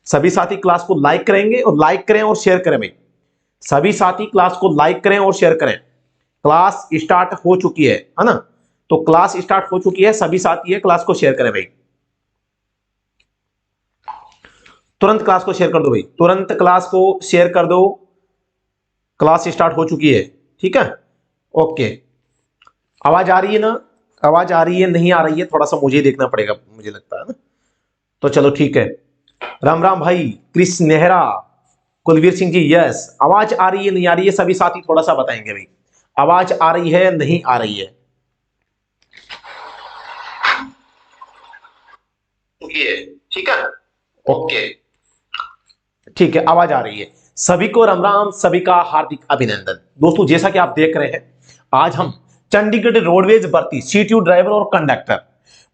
सभी साथी क्लास को लाइक करेंगे और लाइक करें और शेयर करें भाई। सभी साथी क्लास को लाइक करें और शेयर करें। क्लास स्टार्ट हो चुकी है ना? तो क्लास स्टार्ट हो चुकी है, सभी साथी है क्लास को शेयर करें भाई। तुरंत क्लास को शेयर कर दो भाई, तुरंत क्लास को शेयर कर दो। क्लास स्टार्ट हो चुकी है, ठीक है? ओके, आवाज आ रही है ना? आवाज आ रही है, नहीं आ रही है, थोड़ा सा मुझे देखना पड़ेगा, मुझे लगता है ना। तो चलो ठीक है। राम राम भाई, कृष्ण नेहरा, कुलवीर सिंह जी, यस। आवाज आ रही है, नहीं आ रही है? सभी साथी थोड़ा सा बताएंगे भाई, आवाज आ रही है, नहीं आ रही है? ठीक है, ओके, ठीक है, आवाज आ रही है। सभी को राम राम, सभी का हार्दिक अभिनंदन। दोस्तों जैसा कि आप देख रहे हैं, आज हम चंडीगढ़ रोडवेज भर्ती सीटीयू ड्राइवर और conductor,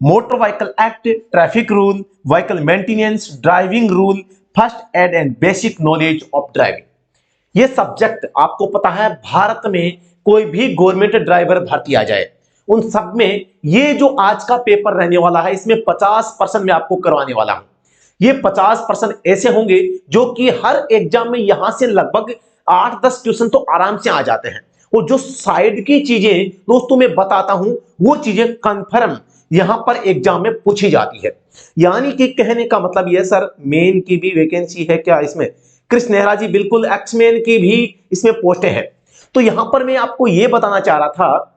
motor vehicle act, traffic rule, vehicle maintenance, driving rule, first aid and basic knowledge of driving, ये सब्जेक्ट आपको पता है भारत में कोई भी गवर्नमेंट ड्राइवर भर्ती आ जाए उन सब में ये जो आज का पेपर रहने वाला है, इसमें 50% में आपको करवाने वाला हूं। ये 50% ऐसे होंगे जो कि हर एग्जाम में यहां से लगभग 8-10 क्वेश्चन तो आराम से आ जाते हैं। और जो साइड की चीजें दोस्तों मैं बताता हूं, वो चीजें कंफर्म यहां पर एग्जाम में पूछी जाती है। यानी कि कहने का मतलब यह, सर मेन की भी वैकेंसी है क्या इसमें? कृष्ण नेहरा जी, बिल्कुल, एक्समैन की भी इसमें पोस्टें हैं। तो यहां पर मैं आपको यह बताना चाह रहा था,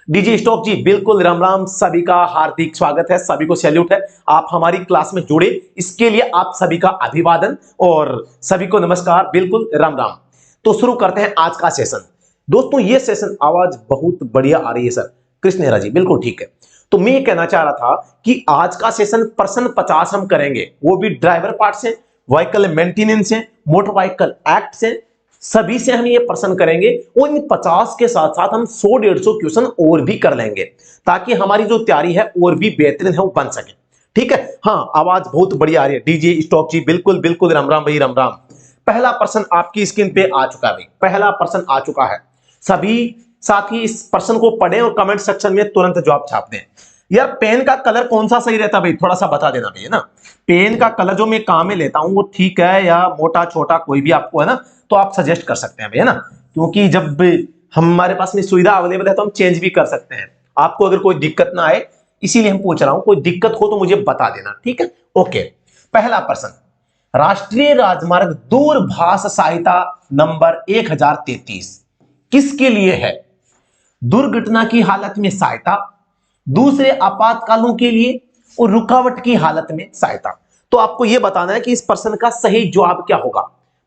डीजे स्टॉक जी, बिल्कुल राम राम, सभी का हार्दिक स्वागत है, सभी को सैल्यूट है, आप हमारी क्लास में जुड़े इसके लिए आप सभी का अभिवादन और सभी को नमस्कार, बिल्कुल राम राम। तो शुरू करते हैं आज का सेशन। दोस्तों ये सेशन, आवाज बहुत बढ़िया आ रही है सर, कृष्ण नेहरा जी, बिल्कुल ठीक है। तो मैं ये कहना चाह रहा था कि आज का सेशन पर्सन 50 हम करेंगे, वो भी ड्राइवर पार्ट से, व्हीकल मेंटेनेंस से, मोटर व्हीकल एक्ट से, सभी से हम ये प्रश्न करेंगे। और इन 50 के साथ साथ हम 100-150 क्वेश्चन और भी कर लेंगे, ताकि हमारी जो तैयारी है और भी बेहतरीन है वो बन सके, ठीक है? हाँ, आवाज बहुत बढ़िया आ रही है डीजे स्टॉक जी, बिल्कुल बिल्कुल, राम राम भाई, राम राम। पहला प्रश्न आपकी स्क्रीन पे आ चुका है भाई, पहला प्रश्न आ चुका है। सभी साथी इस प्रश्न को पढ़ें और कमेंट सेक्शन में तुरंत जवाब छाप दें। यार पेन का कलर कौन सा सही रहता है भाई, थोड़ा सा बता देना भाई, है ना? पेन का कलर जो मैं काम में लेता हूं वो ठीक है, या मोटा छोटा कोई भी आपको है ना, तो आप सजेस्ट कर सकते हैं भाई, है ना? क्योंकि जब हमारे पास में सुविधा अवेलेबल है तो हम चेंज भी कर सकते हैं। आपको अगर कोई दिक्कत ना आए, इसीलिए हम पूछ रहा हूं, कोई दिक्कत हो तो मुझे बता देना, ठीक है? ओके, पहला प्रश्न, राष्ट्रीय राजमार्ग दूरभाष सहायता नंबर 1033 किसके लिए है? दुर्घटना की हालत में सहायता, दूसरे आपातकालों के लिए, और रुकावट की हालत में सहायता। तो आपको यह बताना है कि इस प्रश्न का सही जवाब क्या होगा।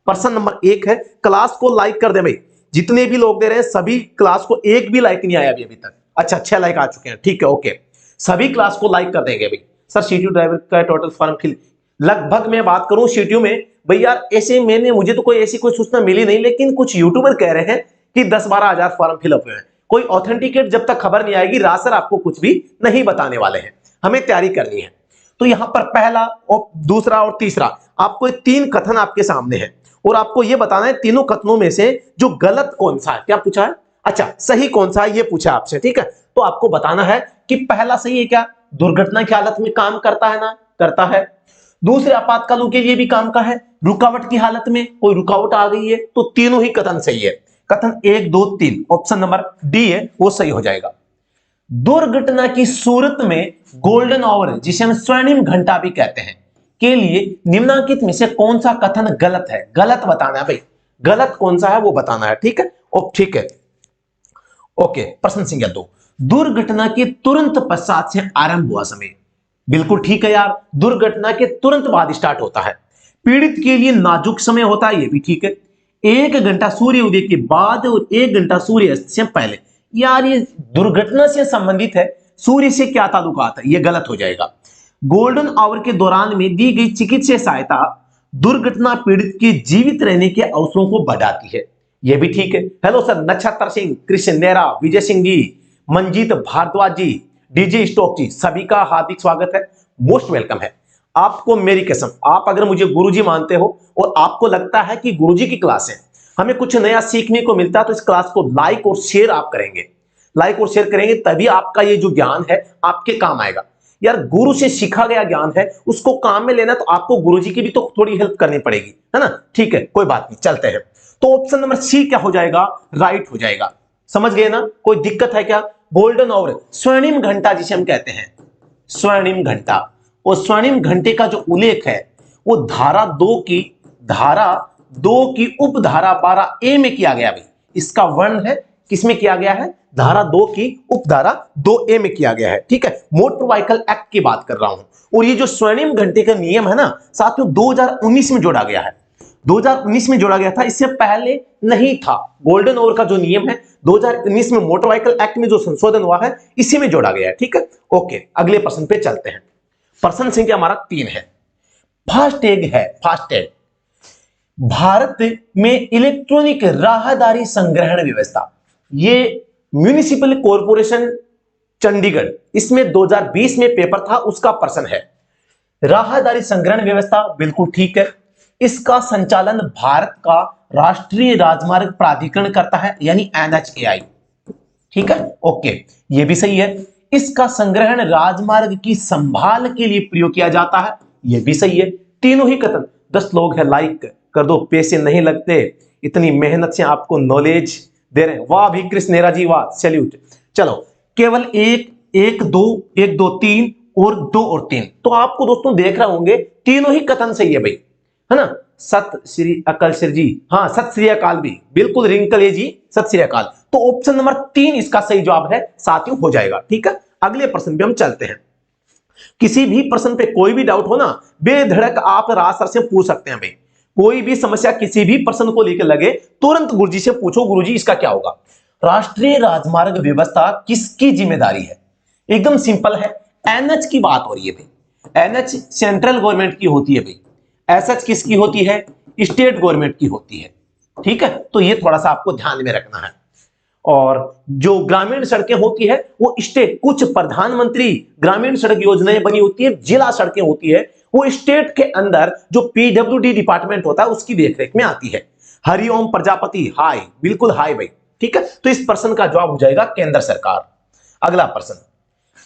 प्रश्न नंबर 1 है, क्लास को लाइक कर दे भाई, जितने भी लोग दे रहे हैं सभी क्लास को, एक भी लाइक नहीं आया अभी तक। अच्छा, 6 लाइक आ चुके हैं, ठीक है, ओके, सभी क्लास को लाइक कर देंगे भाई। सर सीटीयू ड्राइवर का टोटल फॉर्म फिल, लगभग मैं बात करूं सीटीयू में भाई, यार ऐसे मुझे तो कोई ऐसी कोई सूचना मिली नहीं, लेकिन कुछ यूट्यूबर कह रहे हैं कि 10-12 हजार फॉर्म फिलअप हुए हैं। कोई ऑथेंटिकेट जब तक खबर नहीं आएगी, रासर आपको कुछ भी नहीं बताने वाले हैं, हमें तैयारी करनी है। तो यहां पर पहला और दूसरा और तीसरा, आपको 3 कथन आपके सामने है और आपको यह बताना है तीनों कथनों में से जो गलत कौन सा है। क्या पूछा है? अच्छा, सही कौन सा है ये पूछा आपसे, ठीक है? तो आपको बताना है कि पहला सही है क्या, दुर्घटना की हालत में काम करता है ना, करता है। दूसरे आपातकालों के लिए भी काम का है, रुकावट की हालत में कोई रुकावट आ गई है, तो तीनों ही कथन सही है। कथन 1, 2, 3, ऑप्शन नंबर डी है वो सही हो जाएगा। दुर्घटना की सूरत में गोल्डन आवर, जिसे हम स्वर्णिम घंटा भी कहते हैं, के लिए निम्नलिखित में से कौन सा कथन गलत है? गलत बताना है भाई, गलत कौन सा है वो बताना है, ठीक है? ठीक है, ओके। प्रश्न संख्या 2, दुर्घटना के तुरंत पश्चात से आरंभ हुआ समय, बिल्कुल ठीक है यार, दुर्घटना के तुरंत बाद स्टार्ट होता है। पीड़ित के लिए नाजुक समय होता है, ये भी ठीक है। 1 घंटा सूर्य उदय के बाद और 1 घंटा सूर्य अस्त से पहले, यार ये दुर्घटना से संबंधित है, सूर्य से क्या ताल्लुकात है, ये गलत हो जाएगा। गोल्डन आवर के दौरान में दी गई चिकित्सीय सहायता दुर्घटना पीड़ित के जीवित रहने के अवसरों को बढ़ाती है, यह भी ठीक है। हेलो सर, नक्षत्र सिंह, कृष्ण नेहरा, विजय सिंह जी, मंजीत भारद्वाज जी, डीजे स्टॉक जी, सभी का हार्दिक स्वागत है, मोस्ट वेलकम है। आपको मेरी कसम, आप अगर मुझे गुरुजी मानते हो और आपको लगता है कि गुरुजी की क्लास है, हमें कुछ नया सीखने को मिलता है, तो इस क्लास को लाइक और शेयर आप करेंगे, लाइक और शेयर करेंगे, तभी आपका ये जो ज्ञान है आपके काम आएगा। यार गुरु से सीखा गया ज्ञान है, उसको काम में लेना तो आपको गुरुजी की भी तो थोड़ी हेल्प करनी पड़ेगी, है ना। ठीक है, कोई बात नहीं, चलते हैं। तो ऑप्शन नंबर सी क्या हो जाएगा, राइट हो जाएगा। समझ गए ना, कोई दिक्कत है क्या। गोल्डन आवर, स्वर्णिम घंटा जिसे हम कहते हैं, स्वर्णिम घंटा। और स्वर्णिम घंटे का जो उल्लेख है वो धारा 2 की उपधारा 12A में किया गया भाई। इसका वर्ण है किसमें किया गया है, धारा 2 की उपधारा 2A में किया गया है। ठीक है, मोटर व्हीकल एक्ट की बात कर रहा हूं। और ये जो स्वर्णिम घंटे का नियम है ना, साथियों 2019 में जोड़ा गया है, 2019 में जोड़ा गया था, इससे पहले नहीं था। गोल्डन आवर का जो नियम है 2019 में मोटर व्हीकल एक्ट में जो संशोधन हुआ है इसी में जोड़ा गया है। ठीक है, ओके, अगले प्रश्न पे चलते हैं। प्रश्न संख्या हमारा 3 है, फास्टैग है। फास्टैग भारत में इलेक्ट्रॉनिक राहदारी संग्रहण व्यवस्था, ये म्युनिसिपल कॉर्पोरेशन चंडीगढ़, इसमें 2020 में पेपर था, उसका प्रश्न है। राहदारी संग्रहण व्यवस्था बिल्कुल ठीक है, इसका संचालन भारत का राष्ट्रीय राजमार्ग प्राधिकरण करता है, यानी NHAI। ठीक है, ओके, ये भी सही है। इसका संग्रहण राजमार्ग की संभाल के लिए प्रयोग किया जाता है, ये भी सही है। तीनों ही कथन, 10 लोग हैं, लाइक कर दो, पैसे नहीं लगते, इतनी मेहनत से आपको नॉलेज दे रहे हैं, वाह भी कृष्ण नेहरा जी, वाह, सैल्यूट। चलो, केवल 1 2 3 और 2 और 3, तो आपको दोस्तों देख रहे होंगे तीनों ही कथन सही है भाई, है ना। सत श्री अकल सर जी, हाँ, सत श्री अकाल भी बिल्कुल, रिंकल जी, सत श्री अकाल। तो ऑप्शन नंबर 3 इसका सही जवाब है, साथियों, हो जाएगा। ठीक है, अगले प्रश्न पे हम चलते हैं। किसी भी प्रश्न पे कोई भी डाउट हो ना, बेधड़क आप राज सर से पूछ सकते हैं भाई। कोई भी समस्या किसी भी प्रश्न को लेकर लगे, तुरंत गुरुजी से पूछो, गुरुजी इसका क्या होगा। राष्ट्रीय राजमार्ग व्यवस्था किसकी जिम्मेदारी है, एकदम सिंपल है, NH की बात हो रही है भाई। NH सेंट्रल गवर्नमेंट की होती है भाई, SH किसकी होती है, स्टेट गवर्नमेंट की होती है। ठीक है, तो ये थोड़ा सा आपको ध्यान में रखना है। और जो ग्रामीण सड़कें होती है वो स्टेट, कुछ प्रधानमंत्री ग्रामीण सड़क योजनाएं बनी होती है, जिला सड़कें होती है, वो स्टेट के अंदर जो PWD डिपार्टमेंट होता है उसकी देखरेख में आती है। हरिओम प्रजापति, हाय, बिल्कुल हाय भाई। ठीक है, तो इस प्रश्न का जवाब हो जाएगा केंद्र सरकार। अगला प्रश्न,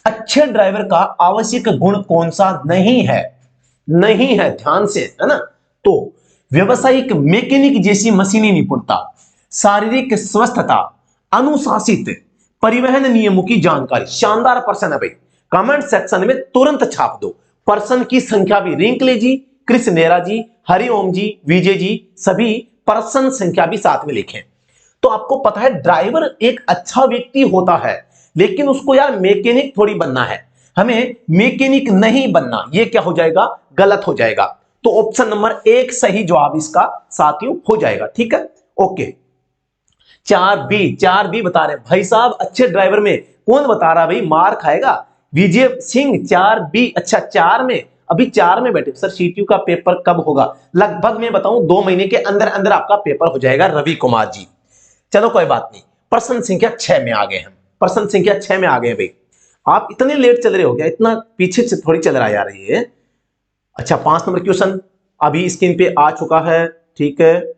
अच्छे ड्राइवर का आवश्यक गुण कौन सा नहीं है, नहीं है, ध्यान से, है ना। तो व्यवसायिक मैकेनिक जैसी मशीनी निपुणता, शारीरिक स्वस्थता, अनुशासित, परिवहन नियमों की जानकारी। शानदार प्रश्न है भाई, कमेंट सेक्शन में तुरंत छाप दो। प्रश्न की संख्या भी, रिंकले जी, कृष्ण नेहरा जी, हरिओम जी, विजय जी, सभी प्रश्न संख्या भी साथ में लिखें। तो आपको पता है ड्राइवर एक अच्छा व्यक्ति होता है, लेकिन उसको यार मैकेनिक थोड़ी बनना है, हमें मैकेनिक नहीं बनना, ये क्या हो जाएगा, गलत हो जाएगा। तो ऑप्शन नंबर 1 सही जवाब इसका साथियों हो जाएगा। ठीक है, ओके। 4B बता रहे भाई साहब, अच्छे ड्राइवर में कौन बता रहा भाई, मार खाएगा विजय सिंह। 4B, अच्छा 4 में, अभी 4 में बैठे सर। CTU का पेपर कब होगा, लगभग मैं बताऊं 2 महीने के अंदर अंदर आपका पेपर हो जाएगा, रवि कुमार जी। चलो कोई बात नहीं, प्रश्न संख्या 6 में आ गए हम, प्रश्न संख्या 6 में आ गए भाई। आप इतने लेट चल रहे हो क्या, इतना पीछे से थोड़ी चल रहा यार ये। अच्छा, 5 नंबर क्वेश्चन अभी स्क्रीन पे आ चुका है। ठीक है,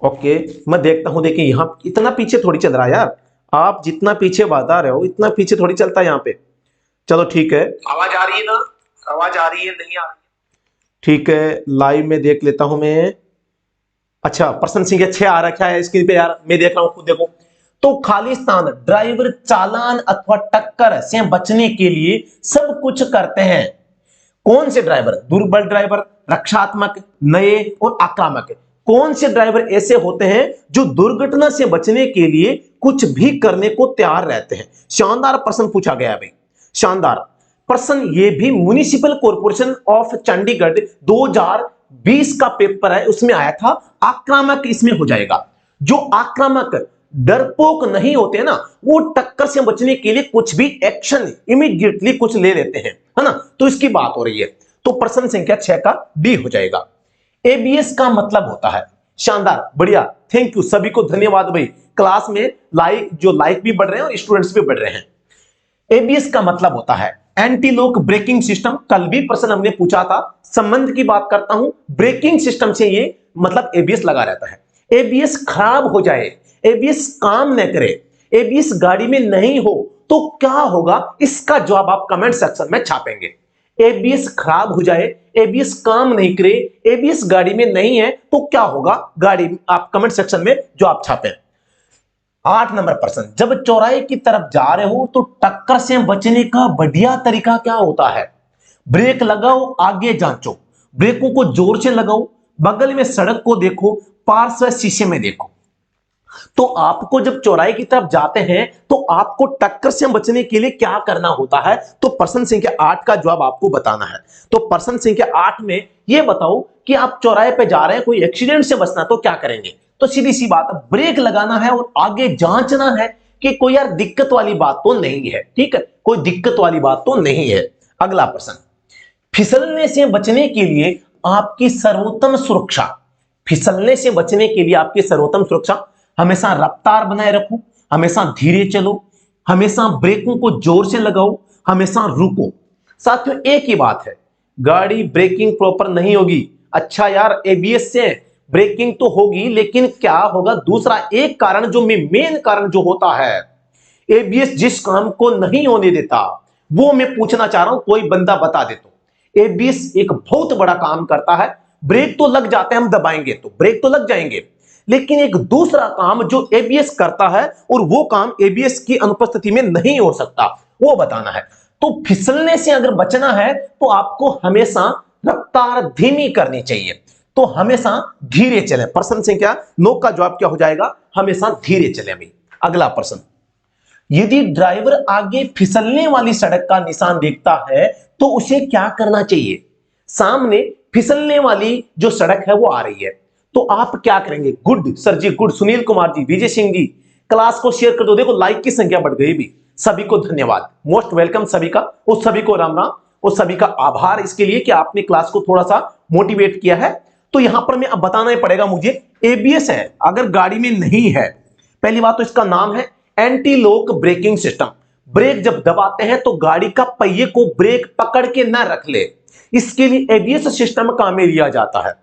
ओके, मैं देखता हूं। देखिए यहां इतना पीछे थोड़ी चल रहा है यार, आप जितना पीछे बता रहे हो इतना पीछे थोड़ी चलता है यहाँ पे। चलो ठीक है, आवाज आ रही है ना, आवाज आ रही है, नहीं आ रही है? ठीक है, लाइव में देख लेता हूं मैं। अच्छा, प्रश्न संख्या 6 आ रखा है स्क्रीन पे यार, मैं देख रहा हूं, खुद देखो। तो खालिस्तान ड्राइवर चालान अथवा टक्कर से बचने के लिए सब कुछ करते हैं। कौन से ड्राइवर, दुर्बल ड्राइवर, रक्षात्मक, नए और आक्रामक। कौन से ड्राइवर ऐसे होते हैं जो दुर्घटना से बचने के लिए कुछ भी करने को तैयार रहते हैं। शानदार प्रश्न पूछा गया भाई, शानदार प्रश्न। ये भी म्युनिसिपल कॉर्पोरेशन ऑफ चंडीगढ़ 2020 का पेपर है, उसमें आया था। आक्रामक इसमें हो जाएगा। जो आक्रामक डरपोक नहीं होते ना, वो टक्कर से बचने के लिए कुछ भी एक्शन इमीडिएटली कुछ ले लेते हैं, है ना। तो इसकी बात हो रही है, तो प्रश्न संख्या 6 का डी हो जाएगा। ABS का मतलब होता है, शानदार, बढ़िया, थैंक यू, सभी को धन्यवाद भाई। क्लास में लाइक भी बढ़ रहे हैं और स्टूडेंट्स भी बढ़ रहे हैं। ABS का मतलब होता है एंटी लॉक ब्रेकिंग सिस्टम। कल भी प्रश्न हमने पूछा था, संबंध की बात करता हूं, ब्रेकिंग सिस्टम से ये मतलब ABS लगा रहता है। ABS खराब हो जाए, ABS काम न करे, ABS गाड़ी में नहीं हो तो क्या होगा, इसका जवाब आप कमेंट सेक्शन में छापेंगे। एबीएस खराब हो जाए, एबीएस काम नहीं करे, एबीएस गाड़ी में नहीं है, तो क्या होगा गाड़ी, आप कमेंट सेक्शन में जवाब छापें। 8 नंबर प्रश्न, जब चौराहे की तरफ जा रहे हो तो टक्कर से बचने का बढ़िया तरीका क्या होता है? ब्रेक लगाओ, आगे जांचो, ब्रेकों को जोर से लगाओ, बगल में सड़क को देखो, पार्श्व शीशे में देखो। तो आपको जब चौराहे की तरफ जाते हैं तो आपको टक्कर से बचने के लिए क्या करना होता है? तो प्रश्न संख्या 8 का जवाब आपको बताना है। तो प्रश्न संख्या 8 में यह बताओ कि आप चौराहे पे जा रहे हैं, कोई एक्सीडेंट से बचना, तो क्या करेंगे? तो सीधी सी बात, ब्रेक लगाना है और आगे जांचना है कि कोई यार दिक्कत वाली बात तो नहीं है। ठीक है, कोई दिक्कत वाली बात तो नहीं है। अगला प्रश्न, फिसलने से बचने के लिए आपकी सर्वोत्तम सुरक्षा, फिसलने से बचने के लिए आपकी सर्वोत्तम सुरक्षा, हमेशा रफ्तार बनाए रखो, हमेशा धीरे चलो, हमेशा ब्रेकों को जोर से लगाओ, हमेशा रुको। साथियों एक ही बात है, गाड़ी ब्रेकिंग प्रॉपर नहीं होगी। अच्छा यार, एबीएस से ब्रेकिंग तो होगी, लेकिन क्या होगा दूसरा एक कारण, जो मेन कारण जो होता है, एबीएस जिस काम को नहीं होने देता, वो मैं पूछना चाह रहा हूं, कोई बंदा बता दे तो। एबीएस एक बहुत बड़ा काम करता है, ब्रेक तो लग जाते हैं, हम दबाएंगे तो ब्रेक तो लग जाएंगे, लेकिन एक दूसरा काम जो एबीएस करता है, और वो काम एबीएस की अनुपस्थिति में नहीं हो सकता, वो बताना है। तो फिसलने से अगर बचना है तो आपको हमेशा रफ्तार धीमी करनी चाहिए, तो हमेशा धीरे चलें। प्रश्न संख्या 9 का जवाब क्या हो जाएगा? हमेशा धीरे चलें भाई। अगला प्रश्न, यदि ड्राइवर आगे फिसलने वाली सड़क का निशान देखता है तो उसे क्या करना चाहिए? सामने फिसलने वाली जो सड़क है वो आ रही है, तो आप क्या करेंगे? गुड सर जी, गुड। सुनील कुमार जी, विजय सिंह जी, क्लास को शेयर कर दो। देखो लाइक की संख्या बढ़ गई भी। सभी को धन्यवाद, मोस्ट वेलकम सभी का, उस सभी को राम राम, उस सभी का आभार इसके लिए कि आपने क्लास को थोड़ा सा मोटिवेट किया है। तो यहां पर मैं अब बताना ही पड़ेगा मुझे, एबीएस है अगर गाड़ी में नहीं है, पहली बात तो इसका नाम है anti lock braking system. Brake जब दबाते हैं तो गाड़ी का पहिए को ब्रेक पकड़ के ना रख ले, इसके लिए एबीएस सिस्टम काम में लिया जाता है।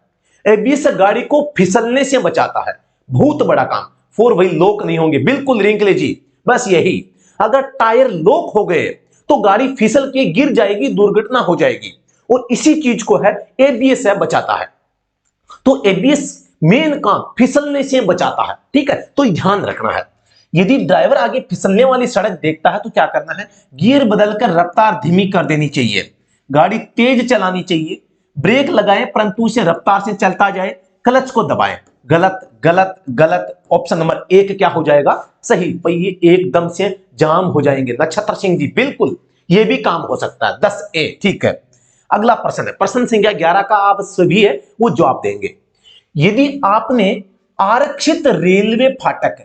एबीएस गाड़ी को फिसलने से बचाता है, बहुत बड़ा काम। 4 व्हील लॉक नहीं होंगे, बिल्कुल रिंकले जी, बस यही। अगर टायर लॉक हो गए तो गाड़ी फिसल के गिर जाएगी, दुर्घटना हो जाएगी, और इसी चीज को है एबीएस है बचाता है। तो एबीएस मेन काम फिसलने से बचाता है। ठीक है, तो ध्यान रखना है। यदि ड्राइवर आगे फिसलने वाली सड़क देखता है तो क्या करना है? गियर बदलकर रफ्तार धीमी कर देनी चाहिए, गाड़ी तेज चलानी चाहिए, ब्रेक लगाएं परंतु उसे रफ्तार से चलता जाए, क्लच को दबाएं। गलत गलत गलत। ऑप्शन नंबर 1 क्या हो जाएगा? सही, पहिए एकदम से जाम हो जाएंगे। नक्षत्र सिंह जी बिल्कुल, यह भी काम हो सकता है। 10A ठीक है। अगला प्रश्न है, प्रश्न संख्या 11 का आप सभी है वो जवाब देंगे। यदि आपने आरक्षित रेलवे फाटक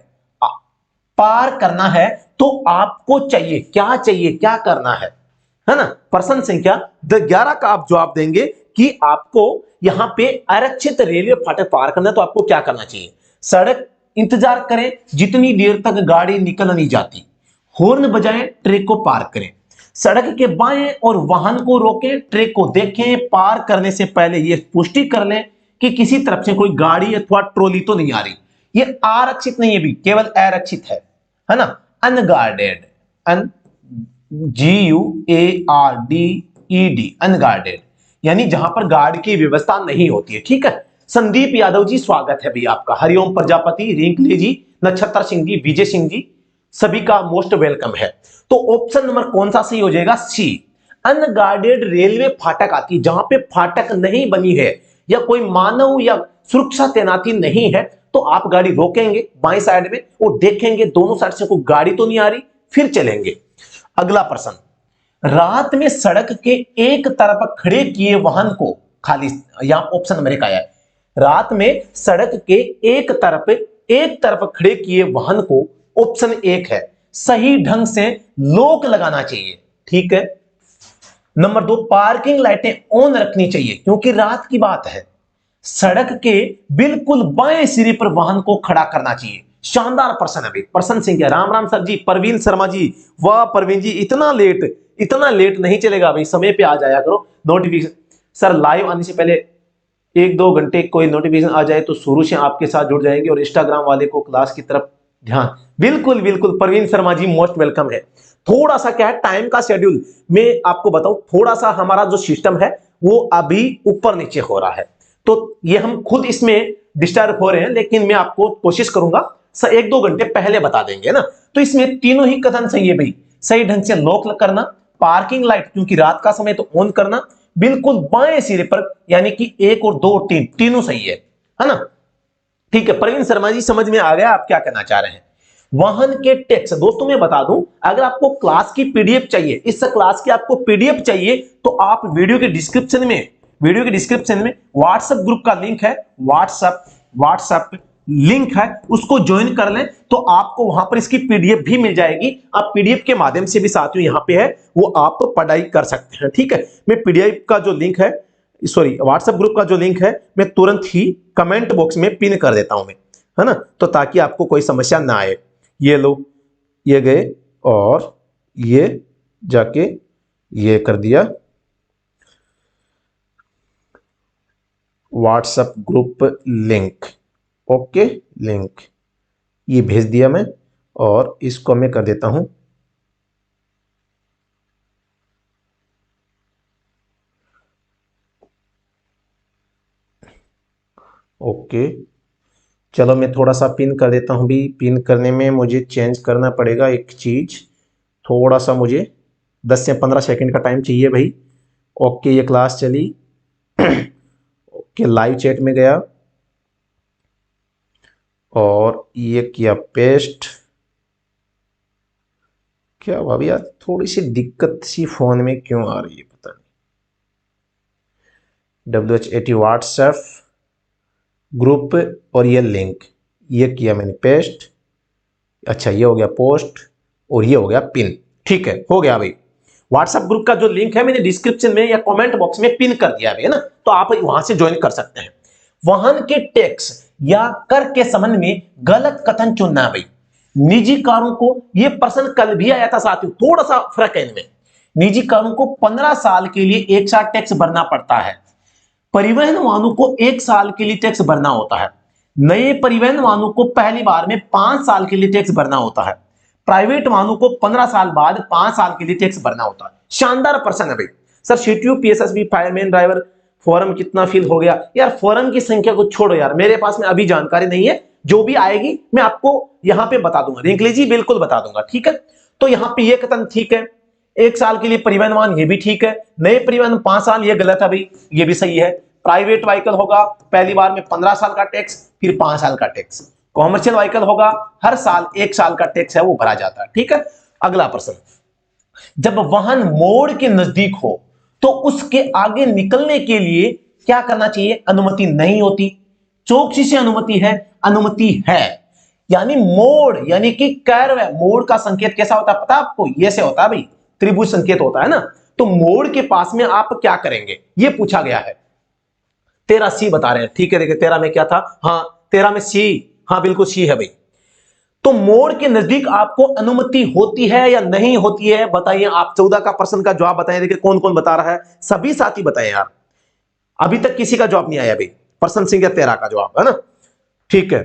पार करना है तो आपको चाहिए क्या? चाहिए क्या करना है ना? प्रश्न संख्या 11 का आप जवाब देंगे कि आपको यहां पे आरक्षित रेलवे फाटक पार करना है तो आपको क्या करना चाहिए? सड़क इंतजार करें जितनी देर तक गाड़ी निकल नहीं जाती, हॉर्न बजाएं, ट्रैक को पार करें, सड़क के बाएं और वाहन को रोकें, ट्रैक को देखें, पार करने से पहले यह पुष्टि कर लें कि किसी तरफ से कोई गाड़ी अथवा ट्रॉली तो नहीं आ रही। ये आरक्षित नहीं है भी, केवल आरक्षित है ना? अनगार्डेड, GUARDED, अनगार्डेड, यानी जहां पर गार्ड की व्यवस्था नहीं होती है। ठीक है, संदीप यादव जी स्वागत है भी आपका, हरिओम प्रजापति, रिंकले जी, नक्षत्र सिंह जी, विजय सिंह जी, सभी का मोस्ट वेलकम है। तो ऑप्शन नंबर कौन सा सही हो जाएगा? सी, अनगार्डेड रेलवे फाटक आती है जहां पे फाटक नहीं बनी है या कोई मानव या सुरक्षा तैनाती नहीं है, तो आप गाड़ी रोकेंगे बाएं साइड में और देखेंगे दोनों साइड से कोई गाड़ी तो नहीं आ रही, फिर चलेंगे। अगला प्रश्न, रात में सड़क के एक तरफ खड़े किए वाहन को खाली, यहां ऑप्शन नंबर 1 आया है, रात में सड़क के एक तरफ खड़े किए वाहन को, ऑप्शन 1 है, सही ढंग से लॉक लगाना चाहिए। ठीक है। नंबर 2, पार्किंग लाइटें ऑन रखनी चाहिए क्योंकि रात की बात है। सड़क के बिल्कुल बाएं सिरे पर वाहन को खड़ा करना चाहिए। शानदार प्रश्न है भाई। प्रश्न संख्या, राम राम सर जी, परवीन शर्मा जी, वाह परवीन जी, इतना लेट नहीं चलेगा भाई, समय पे आ जाया करो। नोटिफिकेशन सर, लाइव आने से पहले 1-2 घंटे कोई नोटिफिकेशन आ जाए तो शुरू से आपके साथ जुड़ जाएंगे, और इंस्टाग्राम वाले को क्लास की तरफ ध्यान। बिल्कुल बिल्कुल परवीन शर्मा जी मोस्ट वेलकम है। थोड़ा सा क्या है, टाइम का शेड्यूल मैं आपको बताऊं, थोड़ा सा हमारा जो सिस्टम है वो अभी ऊपर नीचे हो रहा है, तो ये हम खुद इसमें डिस्टर्ब हो रहे हैं, लेकिन मैं आपको कोशिश करूंगा एक दो घंटे पहले बता देंगे ना। तो इसमें तीनों ही कथन सही है भाई, सही ढंग से लॉक करना, पार्किंग लाइट क्योंकि रात का समय तो ऑन करना, बिल्कुल बाएं सिरे पर, यानी कि 1 और 2 और 3 तीनों सही है ना। ठीक है प्रवीण शर्मा जी, समझ में आ गया आप क्या कहना चाह रहे हैं। वाहन के टैक्स, दोस्तों मैं बता दूं, अगर आपको क्लास की पीडीएफ चाहिए, इस क्लास की आपको पीडीएफ चाहिए, तो आप वीडियो के डिस्क्रिप्शन में व्हाट्सएप ग्रुप का लिंक है, व्हाट्सएप लिंक है, उसको ज्वाइन कर लें, तो आपको वहां पर इसकी पीडीएफ भी मिल जाएगी। आप पीडीएफ के माध्यम से भी साथियों यहां पे है वो आप पढ़ाई कर सकते हैं। ठीक है, मैं पीडीएफ का जो लिंक है, सॉरी व्हाट्सएप ग्रुप का जो लिंक है, मैं तुरंत ही कमेंट बॉक्स में पिन कर देता हूं मैं, है ना, तो ताकि आपको कोई समस्या ना आए। ये लो, ये गए और ये जाके ये कर दिया, WhatsApp group link, okay link ये भेज दिया मैं, और इसको मैं कर देता हूं ओके। चलो मैं थोड़ा सा पिन कर देता हूं भी, पिन करने में मुझे चेंज करना पड़ेगा एक चीज, थोड़ा सा मुझे 10 से 15 सेकंड का टाइम चाहिए भाई। ओके ये क्लास चली, ओके लाइव चैट में गया और ये किया पेस्ट। क्या हुआ भैया, थोड़ी सी दिक्कत सी फोन में क्यों आ रही है पता नहीं। WH80 व्हाट्सएप ग्रुप और ये लिंक, ये किया मैंने पेस्ट, अच्छा ये हो गया पोस्ट और ये हो गया पिन। ठीक है हो गया भाई, व्हाट्सएप ग्रुप का जो लिंक है मैंने डिस्क्रिप्शन में या कमेंट बॉक्स में पिन कर दिया है ना, तो आप वहां से ज्वाइन कर सकते हैं। वाहन के टैक्स या कर के संबंध में गलत कथन चुनना है भाई। निजी कारों को, यह प्रश्न कल भी आया था साथियों, थोड़ा सा फर्क है इनमें। निजी कारों को 15 साल के लिए एक साथ टैक्स भरना पड़ता है, परिवहन वाहनों को 1 साल के लिए टैक्स भरना होता है, नए परिवहन वाहनों को पहली बार में 5 साल के लिए टैक्स भरना होता है, प्राइवेट वाहनों को 15 साल बाद 5 साल के लिए टैक्स भरना होता है। शानदार प्रश्न है भाई। Sir CTU PSSB fireman driver form कितना फिल हो गया, यार फॉर्म की संख्या को छोड़ो यार, मेरे पास में अभी जानकारी नहीं है, जो भी आएगी मैं आपको यहां पे बता दूंगा, रिंकली जी बिल्कुल बता दूंगा। ठीक है, तो यहां पे ये कथन ठीक है, 1 साल के लिए परिवहन वाहन ये भी ठीक है, नए परिवहन 5 साल ये गलत है भाई, ये भी सही है। प्राइवेट व्हीकल होगा पहली बार में 15 साल का टैक्स, फिर 5 साल का टैक्स। कॉमर्शियल व्हीकल होगा हर साल 1 साल का टैक्स है वो भरा जाता है। ठीक है, अगला प्रश्न, जब वाहन मोड़ के नजदीक हो तो उसके आगे निकलने के लिए क्या करना चाहिए, अनुमति नहीं होती, चौकसी से अनुमति है, अनुमति है। यानी मोड़ यानी कि कर्व है, मोड़ का संकेत कैसा होता है पता आपको, ये से होता है भाई, त्रिभुज संकेत होता है ना, तो मोड़ के पास में आप क्या करेंगे ये पूछा गया है। 13 सी बता रहे हैं, ठीक है देखिए 13 में क्या था, हाँ 13 में सी, हाँ बिल्कुल सी है भाई। तो मोड़ के नजदीक आपको अनुमति होती है या नहीं होती है, बताइए आप। 14 का प्रश्न का जवाब बताइए, देखिए कौन कौन बता रहा है, सभी साथी बताएं यार, अभी तक किसी का जवाब नहीं आया भाई, प्रश्न संख्या 13 का जवाब है ना। ठीक है,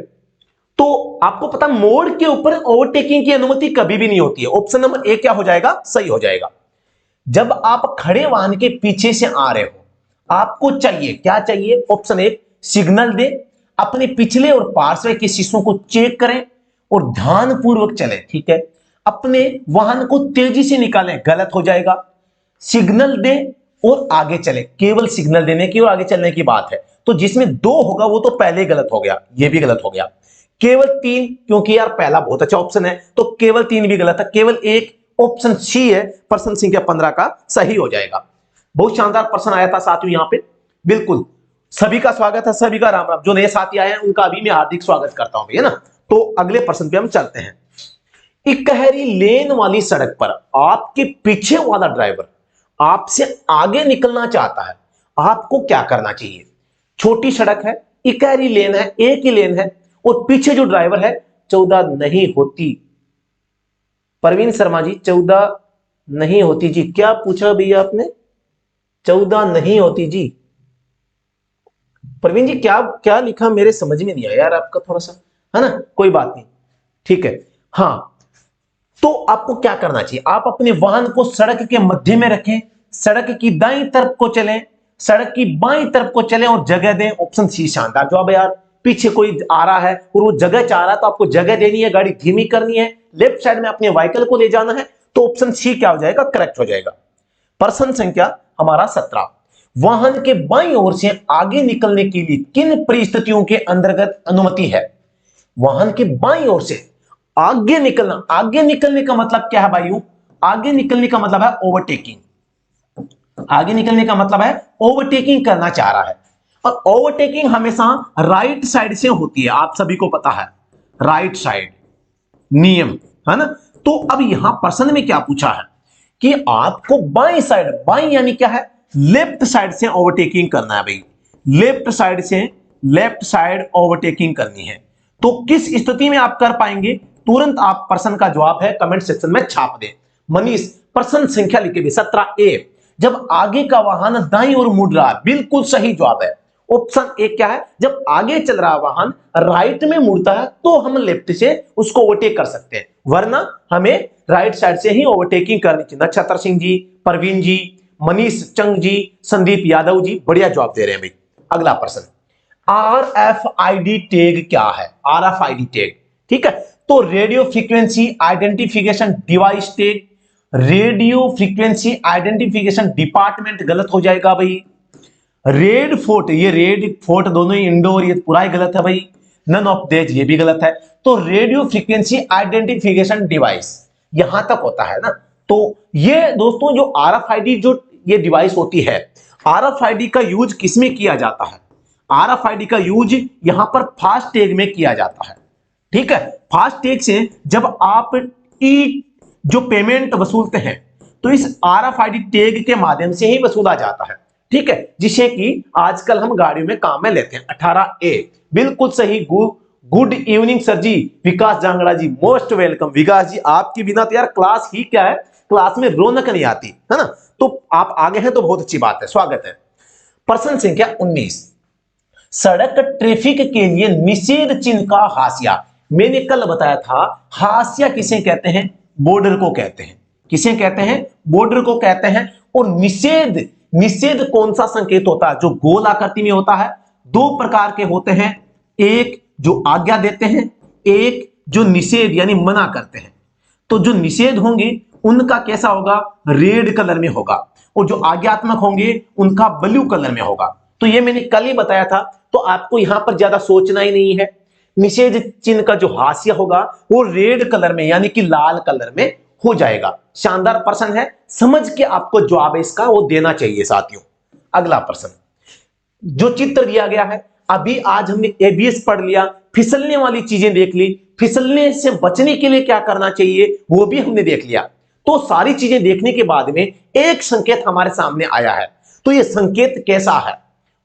तो आपको पता मोड़ के ऊपर ओवरटेकिंग की अनुमति कभी भी नहीं होती है। ऑप्शन नंबर ए क्या हो जाएगा, सही हो जाएगा। जब आप खड़े वाहन के पीछे से आ रहे हो, आपको चाहिए क्या चाहिए, ऑप्शन ए सिग्नल दे, अपने पिछले और पार्श्व के शीशों को चेक करें और ध्यानपूर्वक चलें। ठीक है, अपने वाहन को तेजी से निकालें, गलत हो जाएगा। सिग्नल दे और आगे चले, केवल सिग्नल देने की और आगे चलने की बात है, तो जिसमें 2 होगा वो तो पहले गलत हो गया, ये भी गलत हो गया। केवल 3, क्योंकि यार पहला बहुत अच्छा ऑप्शन है, तो केवल 3 भी गलत है, केवल एक ऑप्शन सी है, प्रश्न संख्या 15 का सही हो जाएगा। बहुत शानदार प्रश्न आया था साथियों यहां पे, बिल्कुल सभी का स्वागत है, सभी का राम राम। जो नए साथी आए हैं उनका भी मैं हार्दिक स्वागत करता हूं, है ना। तो अगले प्रश्न पे हम चलते हैं। इकहरी लेन वाली सड़क पर आपके पीछे वाला ड्राइवर आपसे आगे निकलना चाहता है, आपको क्या करना चाहिए। छोटी सड़क है, इकहरी लेन है, एक ही लेन है, और पीछे जो ड्राइवर है 14 नहीं होती। प्रवीण शर्मा जी 14 नहीं होती जी, क्या पूछा भैया आपने, 14 नहीं होती जी। प्रवीण जी क्या क्या लिखा मेरे समझ में नहीं आया यार आपका, थोड़ा सा, है ना, कोई बात नहीं, ठीक है। हाँ तो आपको क्या करना चाहिए, आप अपने वाहन को सड़क के मध्य में रखें, सड़क की दाईं तरफ को चलें, सड़क की बाईं तरफ को चलें और जगह दें। ऑप्शन सी शानदार जवाब है यार। पीछे कोई आ रहा है और वो जगह चाह रहा है तो आपको जगह देनी है, गाड़ी धीमी करनी है, लेफ्ट साइड में अपने व्हीकल को ले जाना है, तो ऑप्शन सी क्या हो जाएगा, करेक्ट हो जाएगा। प्रश्न संख्या हमारा 17, वाहन के बाईं ओर से आगे निकलने के लिए किन परिस्थितियों के अंतर्गत अनुमति है। वाहन के बाईं ओर से आगे निकलना, आगे निकलने का मतलब क्या है भाइयों, आगे निकलने का मतलब है ओवरटेकिंग। आगे निकलने का मतलब है ओवरटेकिंग करना चाह रहा है, और ओवरटेकिंग हमेशा राइट साइड से होती है, आप सभी को पता है, राइट साइड नियम है ना। तो अब यहां प्रश्न में क्या पूछा है कि आपको बाईं साइड, बाईं यानी क्या है, लेफ्ट साइड से ओवरटेकिंग करना है भाई, लेफ्ट साइड से, लेफ्ट साइड ओवरटेकिंग करनी है। तो किस स्थिति में आप कर पाएंगे, तुरंत आप प्रश्न का जवाब है कमेंट सेक्शन में छाप दें। मनीष प्रश्न संख्या लिखे भी 17A, जब आगे का वाहन दाईं ओर मुड़ रहा है, बिल्कुल सही जवाब है। ऑप्शन ए क्या है, जब आगे चल रहा वाहन राइट में मुड़ता है तो हम लेफ्ट से उसको ओवरटेक कर सकते हैं, वरना हमें राइट साइड से ही ओवरटेकिंग करनी चाहिए। नक्षत्र सिंह जी, परवीन जी, मनीष चंग जी, संदीप यादव जी बढ़िया जवाब दे रहे हैं भाई। अगला प्रश्न, RFID टैग क्या है, RFID टैग, ठीक है। तो radio frequency identification device tag, radio frequency identification department गलत हो जाएगा भाई। रेड फोर्ट, ये रेड फोर्ट दोनों ही इंडोर, ये पूरा ही गलत है भाई। नन ऑफ देज, ये भी गलत है। तो रेडियो फ्रीक्वेंसी आइडेंटिफिकेशन डिवाइस यहां तक होता है ना। तो ये दोस्तों जो RFID जो ये डिवाइस होती है, RFID का यूज किसमें किया जाता है, RFID का यूज यहां पर फास्ट टैग में किया जाता है, ठीक है। फास्ट टैग से जब आप ई जो पेमेंट वसूलते हैं तो इस RFID टैग के माध्यम से ही वसूला जाता है, ठीक है, जिसे कि आजकल हम गाड़ियों में काम में लेते हैं। 18A बिल्कुल सही। गुड इवनिंग सर जी, विकास जांगड़ा जी मोस्ट वेलकम। विकास जी आपके बिना तो यार क्लास ही क्या है, क्लास में रौनक नहीं आती है ना। तो आप आगे हैं तो बहुत अच्छी बात है, स्वागत है। प्रश्न संख्या 19, सड़क ट्रैफिक के लिए निषेध चिन्ह का हाशिया, मैंने कल बताया था हाशिया किसे कहते हैं, बॉर्डर को कहते हैं। किसे कहते हैं, बॉर्डर को कहते हैं। और निषेध, निषेध कौन सा संकेत होता है, जो गोल आकृति में होता है। दो प्रकार के होते हैं, एक जो आज्ञा देते हैं, एक जो निषेध यानी मना करते हैं। तो जो निषेध होंगे उनका कैसा होगा, रेड कलर में होगा, और जो आज्ञात्मक होंगे उनका ब्लू कलर में होगा। तो ये मैंने कल ही बताया था, तो आपको यहां पर ज्यादा सोचना ही नहीं है। निषेध चिन्ह का जो हाशिया होगा वो रेड कलर में यानी कि लाल कलर में हो जाएगा। शानदार प्रश्न है, समझ के आपको जवाब इसका वो देना चाहिए साथियों। अगला प्रश्न, जो चित्र दिया गया है, अभी आज हमने ABS पढ़ लिया, फिसलने वाली चीजें देख ली, फिसलने से बचने के लिए क्या करना चाहिए वो भी हमने देख लिया। तो सारी चीजें देखने के बाद में एक संकेत हमारे सामने आया है, तो ये संकेत कैसा है,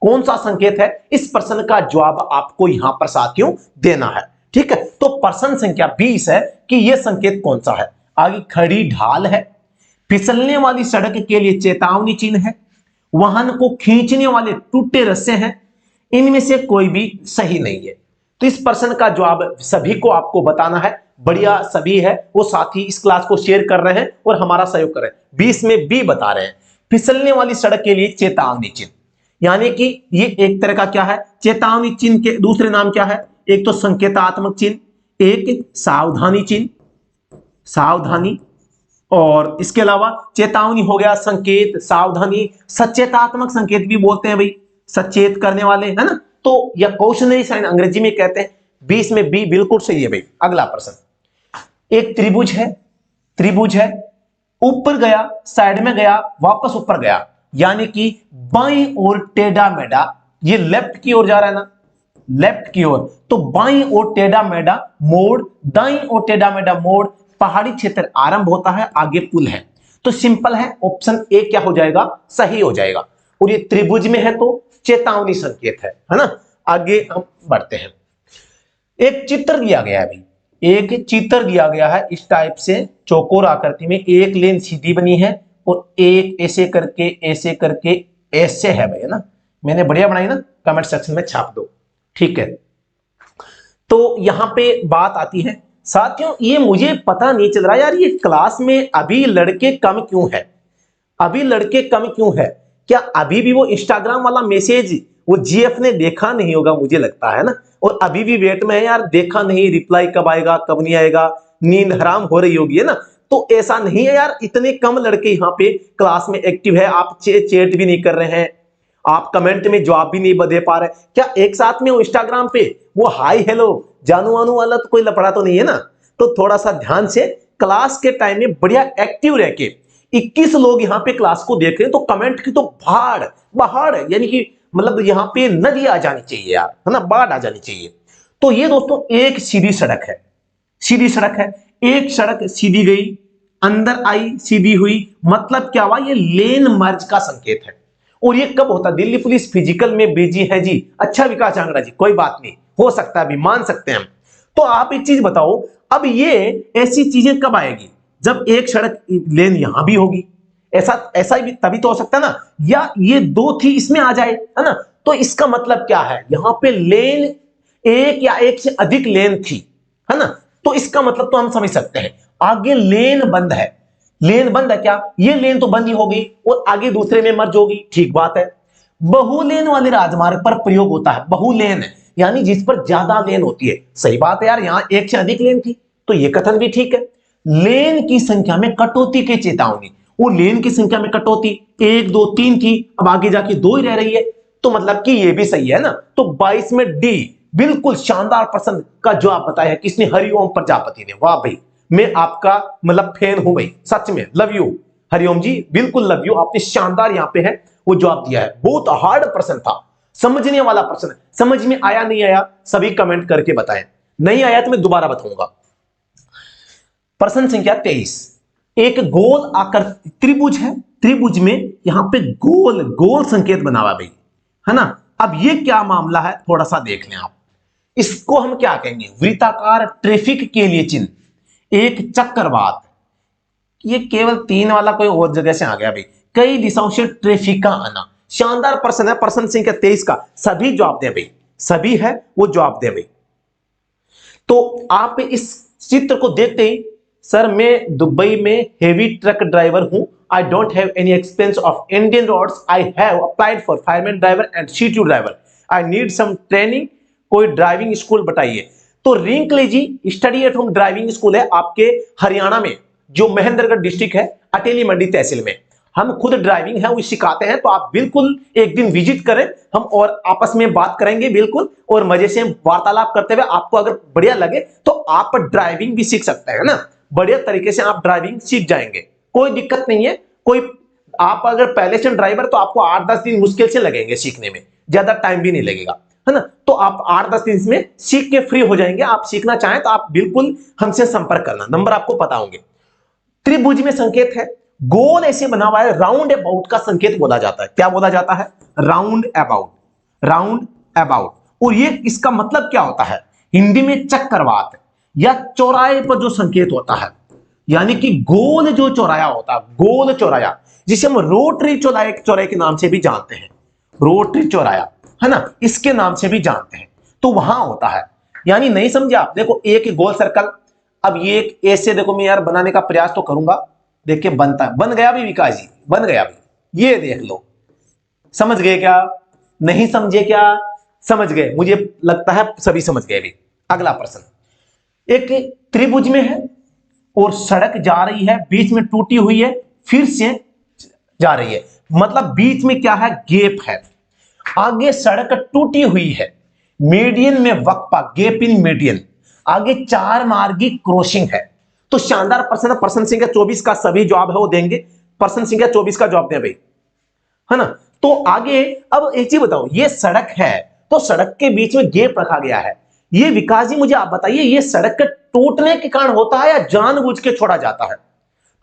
कौन सा संकेत है, इस प्रश्न का जवाब आपको यहां पर साथियों देना है, ठीक है। तो प्रश्न संख्या 20 है कि यह संकेत कौन सा है। आगे खड़ी ढाल है, फिसलने वाली सड़क के लिए चेतावनी चिन्ह है, वाहन को खींचने वाले टूटे रस्से हैं, इनमें से कोई भी सही नहीं है। तो इस प्रश्न का जवाब सभी को आपको बताना है। बढ़िया सभी है वो साथी इस क्लास को शेयर कर रहे हैं और हमारा सहयोग कर रहे हैं। 20 में बी बता रहे हैं, फिसलने वाली सड़क के लिए चेतावनी चिन्ह, यानी कि ये एक तरह का क्या है, चेतावनी चिन्ह के दूसरे नाम क्या है, एक तो संकेतात्मक चिन्ह, एक सावधानी चिन्ह, सावधानी, और इसके अलावा चेतावनी हो गया, संकेत, सावधानी, सचेतात्मक संकेत भी बोलते हैं भाई, सचेत करने वाले, है ना। तो या कॉशनरी साइन अंग्रेजी में कहते हैं। 20 में बी बिल्कुल सही है भाई। अगला प्रश्न, एक त्रिभुज है, त्रिभुज है, ऊपर गया, साइड में गया, वापस ऊपर गया, यानी कि बाईं ओर टेढ़ा मेढ़ा, ये लेफ्ट की ओर जा रहा है ना, लेफ्ट की ओर, तो बाईं ओर टेढ़ा मेढ़ा मोड़, दाईं ओर टेढ़ा मेढ़ा मोड़, पहाड़ी क्षेत्र आरंभ होता है, आगे पुल है। तो सिंपल है, ऑप्शन ए क्या हो जाएगा, सही हो जाएगा। और ये त्रिभुज में है तो चेतावनी संकेत है ना। आगे हम बढ़ते हैं, एक चित्र दिया गया है अभी, एक चित्र दिया गया है इस टाइप से, चौकोर आकृति में, एक लेन सीधी बनी है और एक ऐसे करके ऐसे है भाई, है ना। मैंने बढ़िया बनाई ना, कमेंट सेक्शन में छाप दो, ठीक है। तो यहां पे बात आती है, साथियों ये मुझे पता नहीं चल रहा यार, ये क्लास में अभी लड़के कम क्यों है? अभी लड़के कम क्यों है? क्या अभी भी वो इंस्टाग्राम वाला मैसेज वो जीएफ ने देखा नहीं होगा, मुझे लगता है ना, और अभी भी वेट में है यार, देखा नहीं, रिप्लाई कब आएगा कब नहीं आएगा, नींद हराम हो रही होगी, है ना। तो ऐसा नहीं है यार, इतने कम लड़के यहाँ पे क्लास में एक्टिव है, आप चैट भी नहीं कर रहे हैं, आप कमेंट में जवाब भी नहीं दे पा रहे, क्या एक साथ में वो इंस्टाग्राम पे वो हाय हेलो जानू वानू वाला तो कोई लफड़ा तो नहीं है ना? तो थोड़ा सा ध्यान से क्लास के टाइम में बढ़िया एक्टिव रह के 21 लोग यहाँ पे क्लास को देख रहे हैं, तो कमेंट की तो भाड़ बहाड़, यानी कि मतलब यहाँ पे नदी आ जानी चाहिए यार, है ना, बाढ़ आ जानी चाहिए। तो ये दोस्तों एक सीधी सड़क है, सीधी सड़क है, एक सड़क सीधी गई, अंदर आई, सीधी हुई, मतलब क्या हुआ, ये लेन मर्ज का संकेत है। और ये कब होता है? दिल्ली पुलिस फिजिकल में बिजी है जी। अच्छा विकास चांगड़ा जी, कोई बात नहीं, हो सकता है, अभी मान सकते हैं हम। तो आप एक चीज बताओ, अब ये ऐसी चीजें कब आएगी? जब एक सड़क लेन यहां भी होगी, ऐसा ऐसा भी तभी तो हो सकता है ना, या ये दो थी इसमें आ जाए, है ना। तो इसका मतलब क्या है, यहां पे लेन एक या एक से अधिक लेन थी, है ना। तो इसका मतलब तो हम समझ सकते हैं, आगे लेन बंद है। लेन बंद है क्या? ये लेन तो बंद ही होगी और आगे दूसरे में मर्ज होगी, ठीक बात है। बहुलेन वाले राजमार्ग पर प्रयोग होता है, बहुलेन यानी जिस पर ज्यादा लेन होती है, सही बात है यार, यहां एक से अधिक लेन थी, तो ये कथन भी ठीक है। लेन की संख्या में कटौती की चेतावनी, वो लेन की संख्या में कटौती 1 2 3 थी, अब आगे जाके 2 ही रह रही है, तो मतलब कि ये भी सही है ना। तो 22 में डी बिल्कुल शानदार प्रश्न का जवाब बताया है किसने? हरिओम प्रजापति ने। वाह भाई, मैं आपका मतलब फैन हूं भाई, सच में लव यू हरिओम जी, बिल्कुल लव यू, आपने शानदार यहां पे है वो जवाब दिया है। बहुत हार्ड प्रश्न था, समझने वाला प्रश्न है, समझ में आया नहीं आया सभी कमेंट करके बताएं, नहीं आया तो मैं दोबारा बताऊंगा। प्रश्न संख्या 23, एक गोल आकर त्रिभुज है, त्रिभुज में यहां पे गोल गोल संकेत बना हुआ भाई, है ना। अब ये क्या मामला है थोड़ा सा देख लें आप, इसको हम क्या कहेंगे? वृत्ताकार ट्रैफिक के लिए चिन्ह, एक चक्रवात, ये केवल 3 वाला कोई और जगह से आ गया भाई, कई दिशाओं से ट्रैफिक का आना। शानदार प्रश्न है, प्रश्न संख्या 23 का सभी जवाब दें भाई, सभी है वो जवाब दें भाई। तो आप इस चित्र को देखते ही, सर मैं दुबई में हेवी ट्रक ड्राइवर हूं, I don't have any experience of Indian roads, I have applied for fireman driver and C2 driver, I need some training, कोई ड्राइविंग स्कूल बताइए। तो Rinkle ji study at home driving school है आपके हरियाणा में, जो Mahendragarh district है, अटेली मंडी तहसील में। हम खुद ड्राइविंग है वो सिखाते हैं, तो आप बिल्कुल एक दिन विजिट करें, हम और आपस में बात करेंगे बिल्कुल, और मजे से वार्तालाप करते हुए आपको अगर बढ़िया लगे तो आप ड्राइविंग भी सीख सकते हैं ना, बढ़िया तरीके से आप ड्राइविंग सीख जाएंगे, कोई दिक्कत नहीं है। कोई आप अगर पहले से ड्राइवर, तो आपको 8-10 दिन मुश्किल से लगेंगे सीखने में, ज्यादा टाइम भी नहीं लगेगा, है ना। तो आप 8-10 दिन में सीख के फ्री हो जाएंगे। आप सीखना चाहें तो आप बिल्कुल हमसे संपर्क करना, नंबर आपको पता होंगे। त्रिभुज में संकेत है, गोल ऐसे बना हुआ है, राउंड अबाउट का संकेत बोला जाता है। क्या बोला जाता है? Round about, round about. और ये इसका मतलब क्या होता है? हिंदी में चक्रवात या चौराहे पर जो संकेत होता है, यानी कि गोल जो चौराया होता है, गोल चौराया, जिसे हम रोटरी चौराहे के नाम से भी जानते हैं, रोटरी चौराया, है ना, इसके नाम से भी जानते हैं, तो वहां होता है। यानी नहीं समझे आप? देखो एक गोल सर्कल, अब ये एक ऐसे देखो, मैं यार बनाने का प्रयास तो करूंगा, देखिए बनता है, बन गया भी विकास जी, बन गया भी, ये देख लो, समझ गए क्या? नहीं समझे क्या? समझ गए, मुझे लगता है सभी समझ गए भी। अगला प्रश्न, एक त्रिभुज में है और सड़क जा रही है, बीच में टूटी हुई है, फिर से जा रही है, मतलब बीच में क्या है? गैप है। आगे सड़क टूटी हुई है, मीडियन में वक्फा, गैप इन मीडियन, आगे 4 मार्गी क्रॉसिंग है। तो शानदार प्रश्न है, प्रश्न संख्या 24 का सभी जवाब है वो देंगे, प्रश्न संख्या 24 का जवाब दें भाई, है ना। तो आगे अब एक चीज बताओ, ये सड़क है तो सड़क के बीच में गैप रखा गया है, ये विकास जी मुझे आप बताइए, ये सड़क के टूटने के कारण होता है या जानबूझ के छोड़ा जाता है?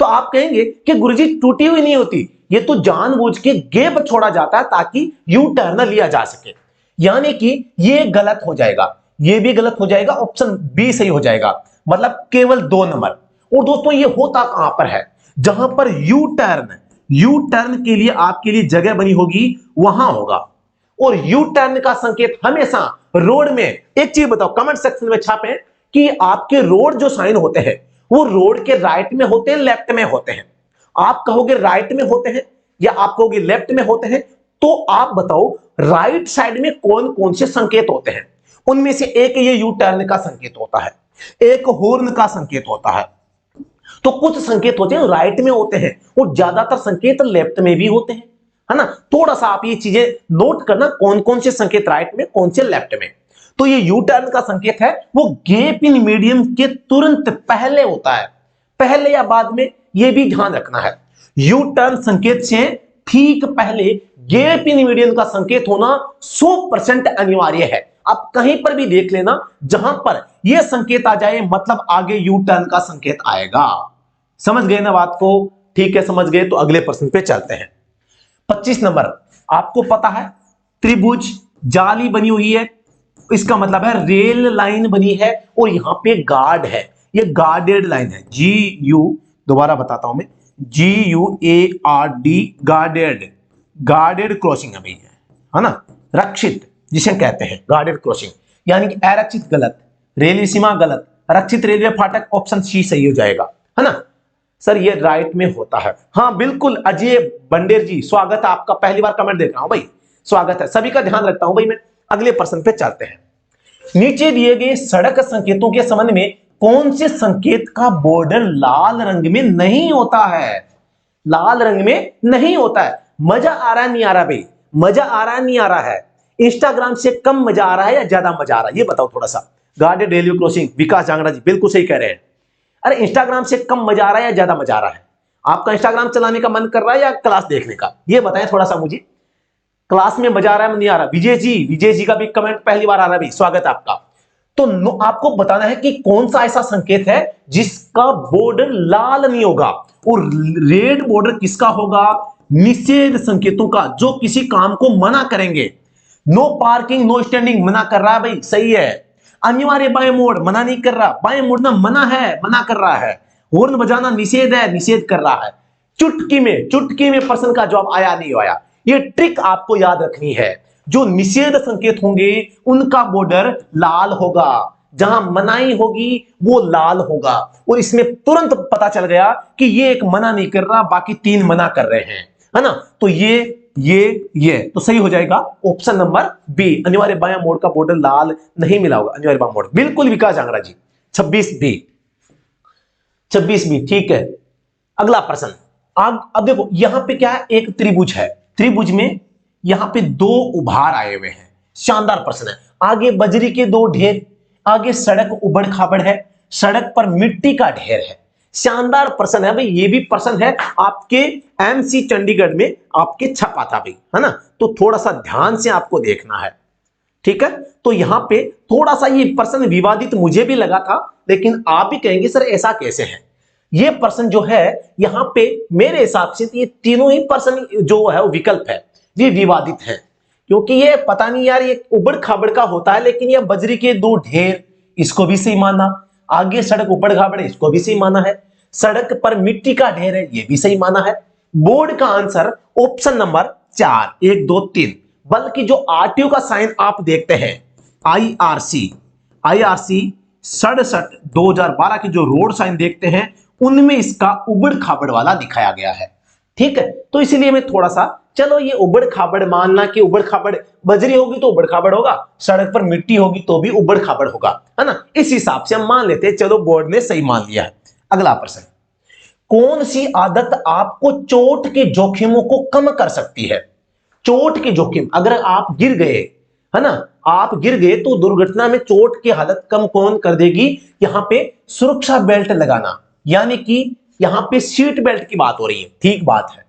तो आप कहेंगे कि गुरुजी टूटी हुई नहीं होती, ये तो जानबूझ के गैप छोड़ा जाता है ताकि यू टर्न लिया जा सके, यानी कि ये गलत हो जाएगा, ये भी गलत हो जाएगा, ऑप्शन बी सही हो जाएगा, मतलब केवल 2 नंबर। और दोस्तों ये होता कहां पर है? जहां पर यू टर्न के लिए आपके लिए जगह बनी होगी वहां होगा। और यू टर्न का संकेत हमेशा रोड में, एक चीज बताओ कमेंट सेक्शन में छापें, कि आपके रोड जो साइन होते हैं वो रोड के राइट में होते हैं, लेफ्ट में होते हैं। आप कहोगे राइट में होते हैं या आप कहोगे लेफ्ट में होते हैं, तो आप बताओ राइट साइड में कौन कौन से संकेत होते हैं। उनमें से एक ये यू टर्न का संकेत होता है, एक हॉर्न का संकेत होता है। तो कुछ संकेत होते हैं राइट में होते हैं और ज्यादातर संकेत लेफ्ट में भी होते हैं, है ना। थोड़ा सा आप ये चीजें नोट करना, कौन कौन से संकेत राइट में, कौन से लेफ्ट में। तो ये यू टर्न का संकेत है वो गैप इन मीडियम के तुरंत पहले होता है, पहले या बाद में, ये भी ध्यान रखना है। यू टर्न संकेत से ठीक पहले गैप इन मीडियम का संकेत होना 100% अनिवार्य है। आप कहीं पर भी देख लेना, जहां पर यह संकेत आ जाए मतलब आगे यू टर्न का संकेत आएगा। समझ गए ना बात को? ठीक है, समझ गए तो अगले प्रश्न पे चलते हैं। 25 नंबर, आपको पता है त्रिभुज जाली बनी हुई है, इसका मतलब है रेल लाइन बनी है और यहां पे गार्ड है, ये गार्डेड लाइन है। दोबारा बताता हूं मैं, GUARD, गार्डेड, गार्डेड क्रॉसिंग है भैया, है ना, रक्षित जिसे कहते हैं गार्डेड क्रॉसिंग, यानी कि अरक्षित गलत, रेलवे सीमा गलत, रक्षित रेलवे फाटक ऑप्शन सी सही हो जाएगा, है ना। सर ये राइट में होता है, हाँ बिल्कुल। अजय बंडेर जी स्वागत है आपका, पहली बार कमेंट देख रहा हूं भाई, स्वागत है, सभी का ध्यान रखता हूं भाई मैं। अगले प्रश्न पे चलते हैं। नीचे दिए गए सड़क संकेतों के संबंध में कौन से संकेत का बॉर्डर लाल रंग में नहीं होता है? लाल रंग में नहीं होता है। मजा आ रहा है नहीं आ रहा भाई? मजा आ रहा है नहीं आ रहा है? इंस्टाग्राम से कम मजा आ रहा है या ज्यादा मजा आ रहा है, ये बताओ थोड़ा सा। गार्डेड रेलवे क्रॉसिंग, विकास जांगड़ा जी बिल्कुल सही कह रहे हैं। अरे इंस्टाग्राम से कम मजा आ रहा है या ज्यादा मजा आ रहा है? आपका इंस्टाग्राम चलाने का मन कर रहा है या क्लास देखने का, ये बताएं थोड़ा सा मुझे। क्लास में मजा आ रहा है नहीं आ रहा? विजय जी का भी कमेंट पहली बार आ रहा है भाई, स्वागत है आपका। तो आपको बताना है कि कौन सा ऐसा संकेत है जिसका बॉर्डर लाल नहीं होगा, और रेड बॉर्डर किसका होगा? निषेध संकेतों का, जो किसी काम को मना करेंगे। नो पार्किंग नो स्टैंडिंग मना कर रहा है भाई, सही है। अनिवार्य बाएं मोड़ मना नहीं कर रहा, बाएं मुड़ना मना है, मना कर रहा है। हॉर्न बजाना निषेध है, निषेध कर रहा है। चुटकी में प्रश्न का जवाब आया नहीं आया। ये ट्रिक आपको याद रखनी है, जो निषेध संकेत होंगे उनका बॉर्डर लाल होगा, जहां मनाई होगी वो लाल होगा। और इसमें तुरंत पता चल गया कि ये एक मना नहीं कर रहा, बाकी तीन मना कर रहे हैं, है ना। तो ये तो सही हो जाएगा ऑप्शन नंबर बी, अनिवार्य बायां मोड़ का बॉर्डर लाल नहीं मिला होगा, अनिवार्य बायां मोड़, बिल्कुल विकास जांगड़ा जी। 26 बी ठीक है। अगला प्रश्न, अब देखो यहां पे क्या है, एक त्रिभुज है, त्रिभुज में यहां पे दो उभार आए हुए हैं, शानदार प्रश्न है। आगे बजरी के दो ढेर, आगे सड़क उबड़ खाबड़ है, सड़क पर मिट्टी का ढेर है। शानदार प्रश्न है भाई, ये भी प्रश्न है आपके एमसी चंडीगढ़ में आपके छपा था भाई, है ना। तो थोड़ा सा ध्यान से आपको देखना है, ठीक है। तो यहां पे थोड़ा सा ये प्रश्न विवादित मुझे भी लगा था, लेकिन आप भी कहेंगे सर ऐसा कैसे है। ये प्रश्न जो है यहां पे मेरे हिसाब से ये तीनों ही प्रश्न जो है वो विकल्प है, ये विवादित है, क्योंकि ये पता नहीं यार ये उबड़ खाबड़ का होता है, लेकिन ये बजरी के दो ढेर इसको भी सही माना, आगे सड़क उबड़ खाबड़ इसको भी सही माना है, सड़क पर मिट्टी का ढेर है ये भी सही माना है। बोर्ड का आंसर ऑप्शन नंबर 4, 1 2 3, बल्कि जो आरटीओ का साइन आप देखते हैं IRC 67/2012 की जो रोड साइन देखते हैं उनमें इसका उबड़ खाबड़ वाला दिखाया गया है, ठीक है। तो इसीलिए मैं थोड़ा सा, चलो ये उबड़ खाबड़ मानना कि उबड़ खाबड़ बजरी होगी तो उबड़ खाबड़ होगा, सड़क पर मिट्टी होगी तो भी उबड़ खाबड़ होगा, है ना। इस हिसाब से हम मान लेते हैं, चलो बोर्ड ने सही मान लिया है। अगला प्रश्न, कौन सी आदत आपको चोट के जोखिमों को कम कर सकती है? चोट के जोखिम, अगर आप गिर गए, है ना, आप गिर गए तो दुर्घटना में चोट की हालत कम कौन कर देगी? यहां पे सुरक्षा बेल्ट लगाना, यानी कि यहां पे सीट बेल्ट की बात हो रही है, ठीक बात है।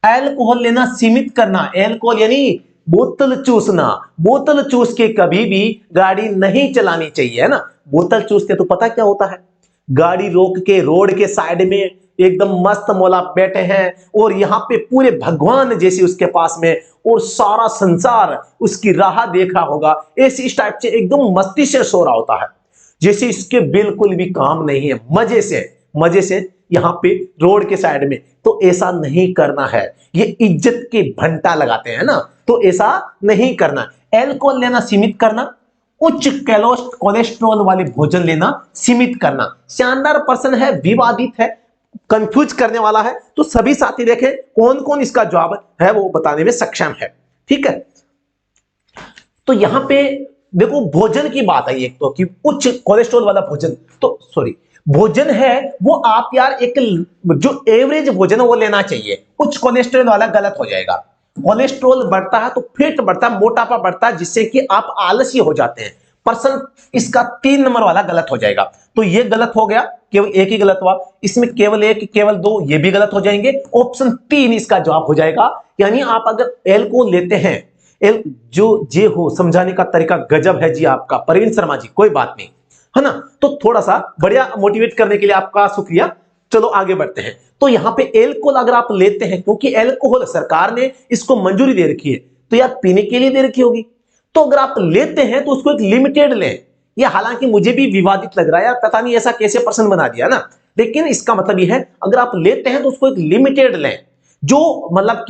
अल्कोहल लेना सीमित करना, अल्कोहल यानी बोतल चूसना, बोतल चूस के कभी भी गाड़ी नहीं चलानी चाहिए, है ना। बोतल चूसते तो पता क्या होता है, गाड़ी रोक के रोड के साइड में एकदम मस्त मौला बैठे हैं और यहां पे पूरे भगवान जैसे उसके पास में और सारा संसार उसकी राह देख रहा होगा, ऐसे इस टाइप से एकदम मस्ती से सो रहा होता है, जैसे इसके बिल्कुल भी काम नहीं है, मजे से यहां पे रोड के साइड में। तो ऐसा नहीं करना है, ये इज्जत के घंटा लगाते हैं ना, तो ऐसा नहीं करना। अल्कोहल लेना सीमित करना, उच्च कोलेस्ट्रॉल वाले भोजन लेना सीमित करना। शानदार प्रश्न है, विवादित है, कंफ्यूज करने वाला है, तो सभी साथी देखें कौन कौन इसका जवाब है वो बताने में सक्षम है। ठीक है, तो यहां पे देखो भोजन की बात आई एक तो कि उच्च कोलेस्ट्रॉल वाला भोजन, तो सॉरी भोजन है वो आप यार एक जो एवरेज भोजन है वो लेना चाहिए। उच्च कोलेस्ट्रॉल वाला गलत हो जाएगा। कोलेस्ट्रॉल बढ़ता है तो फैट बढ़ता है, मोटापा बढ़ता है, जिससे कि आप आलसी हो जाते हैं। पर्सन इसका 3 नंबर वाला गलत हो जाएगा। तो ये गलत हो गया, केवल एक ही गलत हुआ। इसमें केवल एक, केवल 2 ये भी गलत हो जाएंगे। ऑप्शन 3 इसका जवाब हो जाएगा। यानी आप अगर एल को लेते हैं, एल जो जे हो समझाने का तरीका गजब है जी आपका प्रवीण शर्मा जी, कोई बात नहीं है ना। तो थोड़ा सा बढ़िया मोटिवेट करने के लिए आपका शुक्रिया। चलो आगे बढ़ते हैं। तो यहां पे एल्कोहल अगर आप लेते हैं, क्योंकि एल्कोहल सरकार ने इसको मंजूरी दे रखी है, तो यार पीने के लिए दे रखी होगी, तो अगर आप लेते हैं तो उसको एक लिमिटेड लें। यह हालांकि मुझे भी विवादित लग रहा है यार, पता नहीं ऐसा कैसे प्रश्न बना दिया ना, लेकिन इसका मतलब यह है अगर आप लेते हैं तो उसको एक लिमिटेड लें, जो मतलब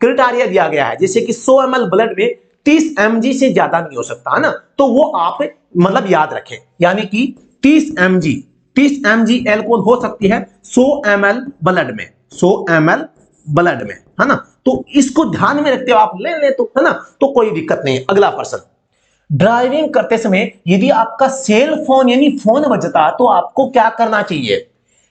क्राइटेरिया दिया गया है, जैसे कि 100 ml ब्लड में 30 mg से ज्यादा नहीं हो सकता है ना, तो वो आप मतलब याद रखें। यानी कि 30 mg एल्कोहल हो सकती है 100 ml ब्लड में, 100 ml ब्लड में, है ना। तो इसको ध्यान में रखते हुए आप ले तो, है ना, तो कोई दिक्कत नहीं है। अगला प्रश्न, ड्राइविंग करते समय यदि आपका सेल फोन यानी फोन बजता तो आपको क्या करना चाहिए?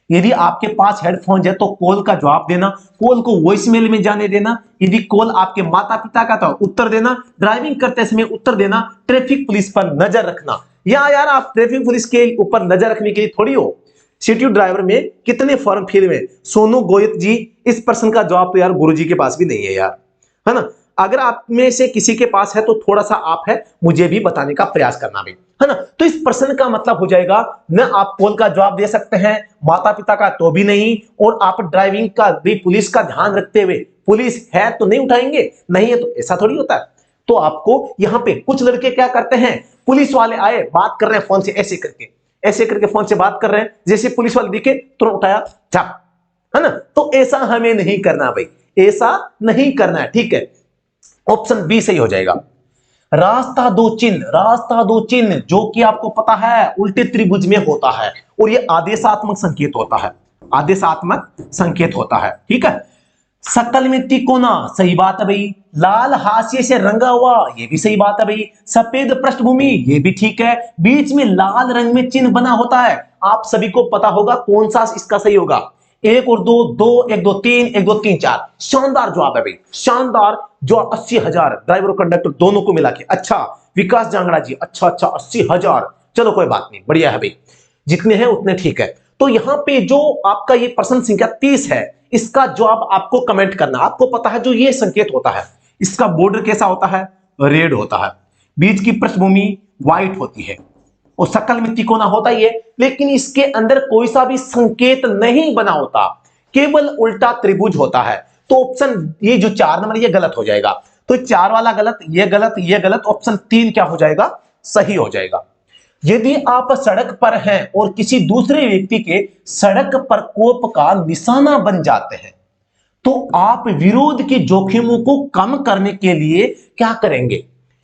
यदि आपके पास हेडफोन है तो कॉल का जवाब देना, कॉल को वॉइसमेल में जाने देना। यदि कॉल आपके माता पिता का तो उत्तर देना, ड्राइविंग करते समय उत्तर देना, ट्रैफिक पुलिस पर नजर रखना। या यार आप ट्रैफिक पुलिस के ऊपर नजर रखने के लिए थोड़ी हो। सिटी ड्राइवर में कितने फॉर्म फिल हुए? सोनू गोयत जी, इस प्रश्न का जवाब तो यार गुरुजी के पास भी नहीं है यार, है ना। अगर आप में से किसी के पास है तो थोड़ा सा आप है मुझे भी बताने का प्रयास करना भी, है ना। तो इस प्रश्न का मतलब हो जाएगा न आप कॉल का जवाब दे सकते हैं, माता पिता का तो भी नहीं, और आप ड्राइविंग का भी पुलिस का ध्यान रखते हुए, पुलिस है तो नहीं उठाएंगे, नहीं है तो ऐसा थोड़ी होता है। तो आपको यहां पे कुछ लड़के क्या करते हैं, पुलिस वाले आए बात कर रहे हैं फोन से, ऐसे करके फोन से बात कर रहे हैं, जैसे पुलिस वाले दिखे तुरंत उठाया झप, है ना। तो ऐसा हमें नहीं करना भाई, ऐसा नहीं करना है, ठीक है। ऑप्शन बी सही हो जाएगा। रास्ता दो चिन्ह जो कि आपको पता है उल्टे त्रिभुज में होता है, और ये आदेशात्मक संकेत होता है, आदेशात्मक संकेत होता है, ठीक है। शकल में तिकोना, सही बात है भाई। लाल हाशिए से रंगा हुआ, ये भी सही बात है भाई। सफेद पृष्ठभूमि, ये भी ठीक है। बीच में लाल रंग में चिन्ह बना होता है, आप सभी को पता होगा कौन सा इसका सही होगा। 1 और 2, 2 1 2 3, 1 2 3 4। शानदार जवाब है भाई, शानदार। जो 80,000 ड्राइवर और कंडक्टर दोनों को मिला के। अच्छा विकास जांगड़ा जी, अच्छा 80,000, चलो कोई बात नहीं, बढ़िया है भाई, जितने हैं उतने ठीक है। तो यहां पे जो आपका ये प्रश्न संख्या 30 है, इसका जवाब आपको कमेंट करना। आपको पता है जो ये संकेत होता है, इसका बॉर्डर कैसा होता है? रेड होता है, बीच की पृष्ठभूमि व्हाइट होती है, और शकल में तिकोना होता ही है, लेकिन इसके अंदर कोई सा भी संकेत नहीं बना होता, केवल उल्टा त्रिभुज होता है। तो ऑप्शन ये जो 4 नंबर ये गलत हो जाएगा। तो 4 वाला गलत, ये गलत, ये गलत। ऑप्शन 3 क्या हो जाएगा? सही हो जाएगा। यदि आप सड़क पर हैं और किसी दूसरे व्यक्ति के सड़क प्रकोप का निशाना बन जाते हैं, तो आप विरोध के जोखिमों को कम करने के लिए क्या करेंगे?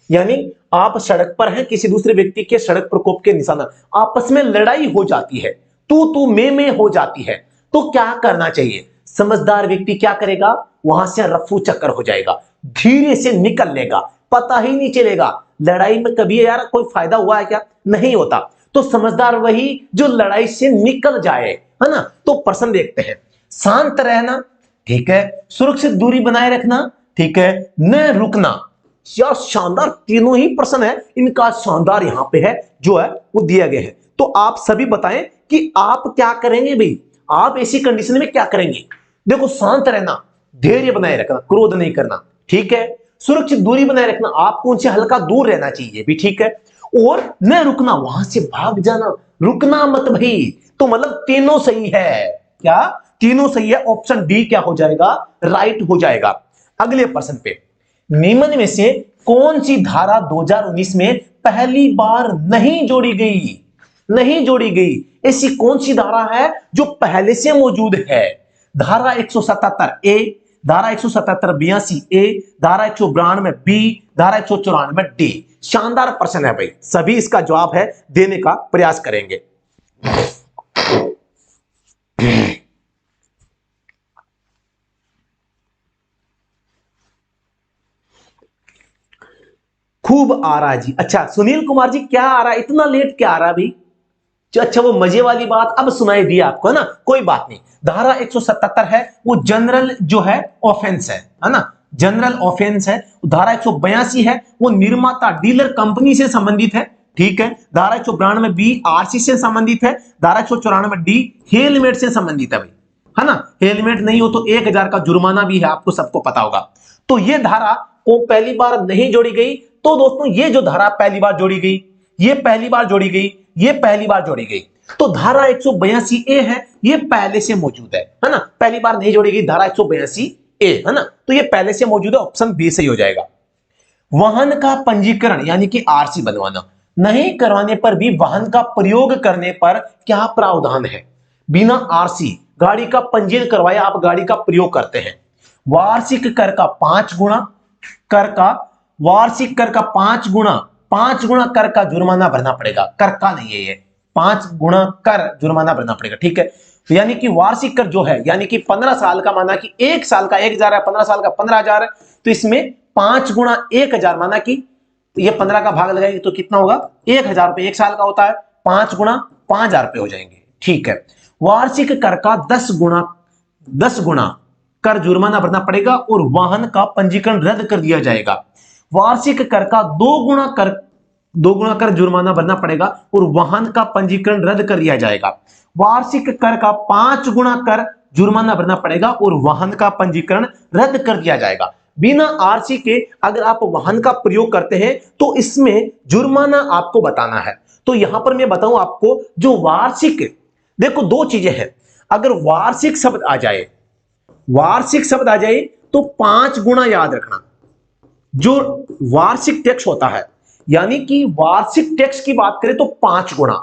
यानी आप सड़क पर हैं, किसी दूसरे व्यक्ति के सड़क प्रकोप के निशाना, आपस में लड़ाई हो जाती है, तू मैं हो जाती है, तो क्या करना चाहिए? समझदार व्यक्ति क्या करेगा? वहां से रफू चक्कर हो जाएगा, धीरे से निकल लेगा, पता ही नहीं चलेगा। लड़ाई में कभी यार कोई फायदा हुआ है क्या? नहीं होता। तो समझदार वही जो लड़ाई से निकल जाए, है ना। तो प्रश्न देखते हैं। शांत रहना, ठीक है। सुरक्षित दूरी बनाए रखना, ठीक है। न रुकना, यार शानदार तीनों ही प्रश्न है, इनका शानदार यहां पे है जो है वो दिया गया है। तो आप सभी बताएं कि आप क्या करेंगे भाई, आप ऐसी कंडीशन में क्या करेंगे? देखो, शांत रहना, धैर्य बनाए रखना, क्रोध नहीं करना, ठीक है। सुरक्षित दूरी बनाए रखना, आपको उनसे हल्का दूर रहना चाहिए भी, ठीक है। और न रुकना, वहां से भाग जाना, रुकना मत भाई। तो मतलब तीनों सही है, क्या तीनों सही है? ऑप्शन डी क्या हो जाएगा? राइट हो जाएगा। अगले प्रश्न पे, निम्न में से कौन सी धारा 2019 में पहली बार नहीं जोड़ी गई? नहीं जोड़ी गई, ऐसी कौन सी धारा है जो पहले से मौजूद है? धारा 177 ए, धारा 177 82 ए, धारा 192 बी, धारा 194 डी। शानदार प्रश्न है भाई, सभी इसका जवाब है देने का प्रयास करेंगे। खूब आ रहा है जी। अच्छा सुनील कुमार जी क्या आ रहा है, इतना लेट क्या आ रहा है भाई? अच्छा वो मजे वाली बात अब सुनाई दी आपको, है ना, कोई बात नहीं। धारा 177 है वो जनरल जो है ऑफेंस है ना, जनरल ऑफेंस है। धारा 182 है वो निर्माता डीलर कंपनी से संबंधित है, ठीक है। धारा 192 बी आरसी से संबंधित है। धारा 194 डी हेलमेट से संबंधित है भाई, है ना। हेलमेट नहीं हो तो 1000 का जुर्माना भी है, आपको सबको पता होगा। तो ये धारा को पहली बार नहीं जोड़ी गई। तो दोस्तों ये जो धारा पहली बार जोड़ी गई, ये पहली बार जोड़ी गई, ये पहली बार जोड़ी गई। तो धारा 182 ए है ये पहले से मौजूद है ना, पहली बार नहीं जोड़ी गई धारा 182 ए, है ना। तो ये पहले से मौजूद है, ऑप्शन बी सही हो जाएगा। वाहन का पंजीकरण यानी कि आरसी बनवाना नहीं करवाने पर भी वाहन का प्रयोग करने पर क्या प्रावधान है? बिना आरसी गाड़ी का पंजीयन करवाए आप गाड़ी का प्रयोग करते हैं, वार्षिक कर का 5 गुना कर का, वार्षिक कर का 5 गुना कर का जुर्माना भरना पड़ेगा। कर का नहीं है ये, 5 गुना कर जुर्माना भरना पड़ेगा, ठीक है। तो यानी कि वार्षिक कर जो है यानी कि 15 साल का, माना कि 1 साल का 1000 है, 15 साल का 15000 है, तो इसमें 5 गुना 1000 माना कि ये 15 का भाग लगाएंगे तो कितना होगा? 1000 रुपए 1 साल का होता है, 5 गुना 5000 रुपए हो जाएंगे, ठीक है। वार्षिक कर का 10 गुना कर जुर्माना भरना पड़ेगा और वाहन का पंजीकरण रद्द कर दिया जाएगा। वार्षिक कर का 2 गुना कर जुर्माना भरना पड़ेगा और वाहन का पंजीकरण रद्द कर दिया जाएगा। वार्षिक कर का 5 गुना कर जुर्माना भरना पड़ेगा और वाहन का पंजीकरण रद्द कर दिया जाएगा। बिना आरसी के अगर आप वाहन का प्रयोग करते हैं तो इसमें जुर्माना आपको बताना है। तो यहां पर मैं बताऊं आपको, जो वार्षिक, देखो 2 चीजें हैं। अगर वार्षिक शब्द आ जाए तो 5 गुना याद रखना। जो वार्षिक टैक्स होता है यानी कि वार्षिक टैक्स की बात करें तो 5 गुना,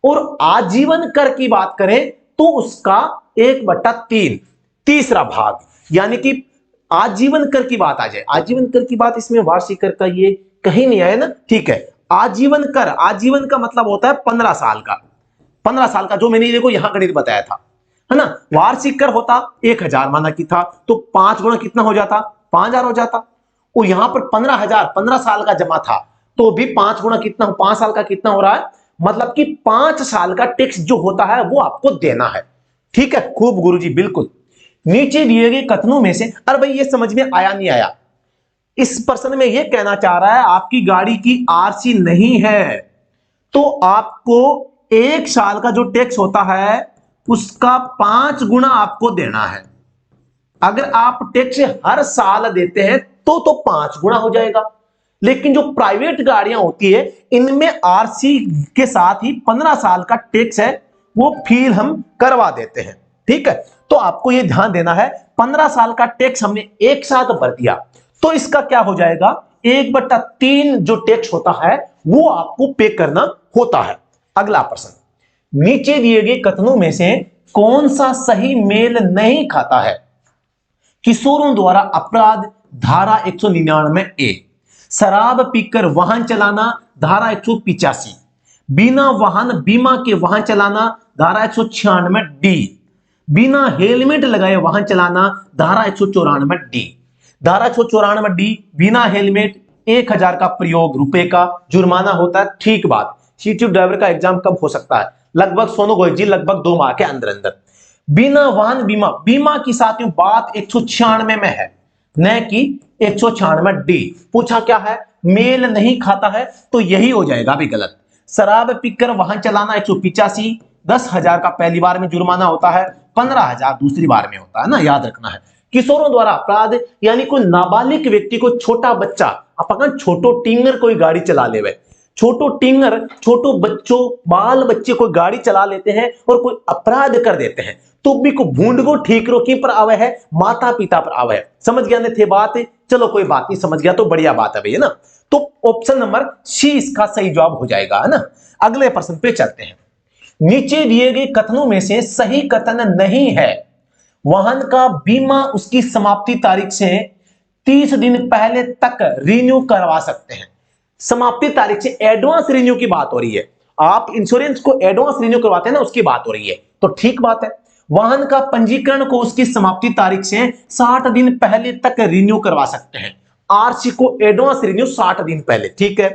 और आजीवन कर की बात करें तो उसका 1/3 तीसरा भाग, यानी कि आजीवन कर की बात आ जाए। आजीवन कर की बात इसमें वार्षिक कर का ये कहीं नहीं आया ना, ठीक है। आजीवन कर, आजीवन का मतलब होता है 15 साल का, 15 साल का, जो मैंने देखो यहां गणित बताया था, है ना। वार्षिक कर होता 1000 माना कि था, तो 5 गुना कितना हो जाता? 5000 हो जाता। और यहां पर 15000 15 साल का जमा था, तो भी 5 गुना कितना, 5 साल का कितना हो रहा है? मतलब कि 5 साल का टैक्स जो होता है वो आपको देना है, ठीक है। खूब गुरुजी, बिल्कुल। नीचे दिए गए कथनों में से, अरे भाई ये समझ में आया नहीं आया? इस प्रश्न में ये कहना चाह रहा है आपकी गाड़ी की आरसी नहीं है तो आपको 1 साल का जो टैक्स होता है उसका 5 गुना आपको देना है। अगर आप टैक्स हर साल देते हैं तो 5 गुना हो जाएगा। लेकिन जो प्राइवेट गाड़ियां होती है इनमें आरसी के साथ ही 15 साल का टैक्स है वो फील हम करवा देते हैं, ठीक है। तो आपको ये ध्यान देना है, 15 साल का टैक्स हमने एक साथ भर दिया तो इसका क्या हो जाएगा? 1/3 जो टैक्स होता है वो आपको पे करना होता है। अगला प्रश्न, नीचे दिए गए कथनों में से कौन सा सही मेल नहीं खाता है? किशोरों द्वारा अपराध धारा 199 ए, शराब पीकर वाहन चलाना धारा 185, बिना वाहन बीमा के वाहन चलाना धारा 196 डी, बिना हेलमेट लगाए वाहन चलाना धारा 194 डी। धारा 194 डी बिना हेलमेट 1000 का प्रयोग रुपए का जुर्माना होता है, ठीक बात। सीटी ड्राइवर का एग्जाम कब हो सकता है? लगभग सोनू गोयल जी लगभग 2 माह के अंदर अंदर। बिना वाहन बीमा, बीमा की साथियों बात 196 में है न कि 196 डी। पूछा क्या है? मेल नहीं खाता है, तो यही हो जाएगा अभी गलत। शराब पीकर वाहन चलाना 185, 10,000 का पहली बार में जुर्माना होता है, 15,000 दूसरी बार में होता है ना, याद रखना है। किशोरों द्वारा अपराध यानी कोई नाबालिग व्यक्ति को, छोटा बच्चा, अपन छोटो टिंगर कोई गाड़ी चला ले, छोटो टिंगर, छोटो बच्चों, बाल बच्चे कोई गाड़ी चला लेते हैं और कोई अपराध कर देते हैं तो भी को भूंड को ठीक रो की पर आवे है, माता पिता पर आवे है। समझ गया ने थे बात? चलो कोई बात नहीं, समझ गया तो बढ़िया बात है भैया ना। तो ऑप्शन नंबर सी इसका सही जवाब हो जाएगा, है ना। अगले प्रश्न पे चलते हैं। नीचे दिए गए कथनों में से सही कथन नहीं है वाहन का बीमा उसकी समाप्ति तारीख से 30 दिन पहले तक रिन्यू करवा सकते हैं। समाप्ति तारीख से एडवांस रिन्यू की बात हो रही है, आप इंश्योरेंस को एडवांस रिन्यू करवाते हैं ना, उसकी बात हो रही है, तो ठीक बात है। वाहन का पंजीकरण को उसकी समाप्ति तारीख से 60 दिन पहले तक रिन्यू करवा सकते हैं। आरसी को एडवांस रिन्यू 60 दिन पहले, ठीक है।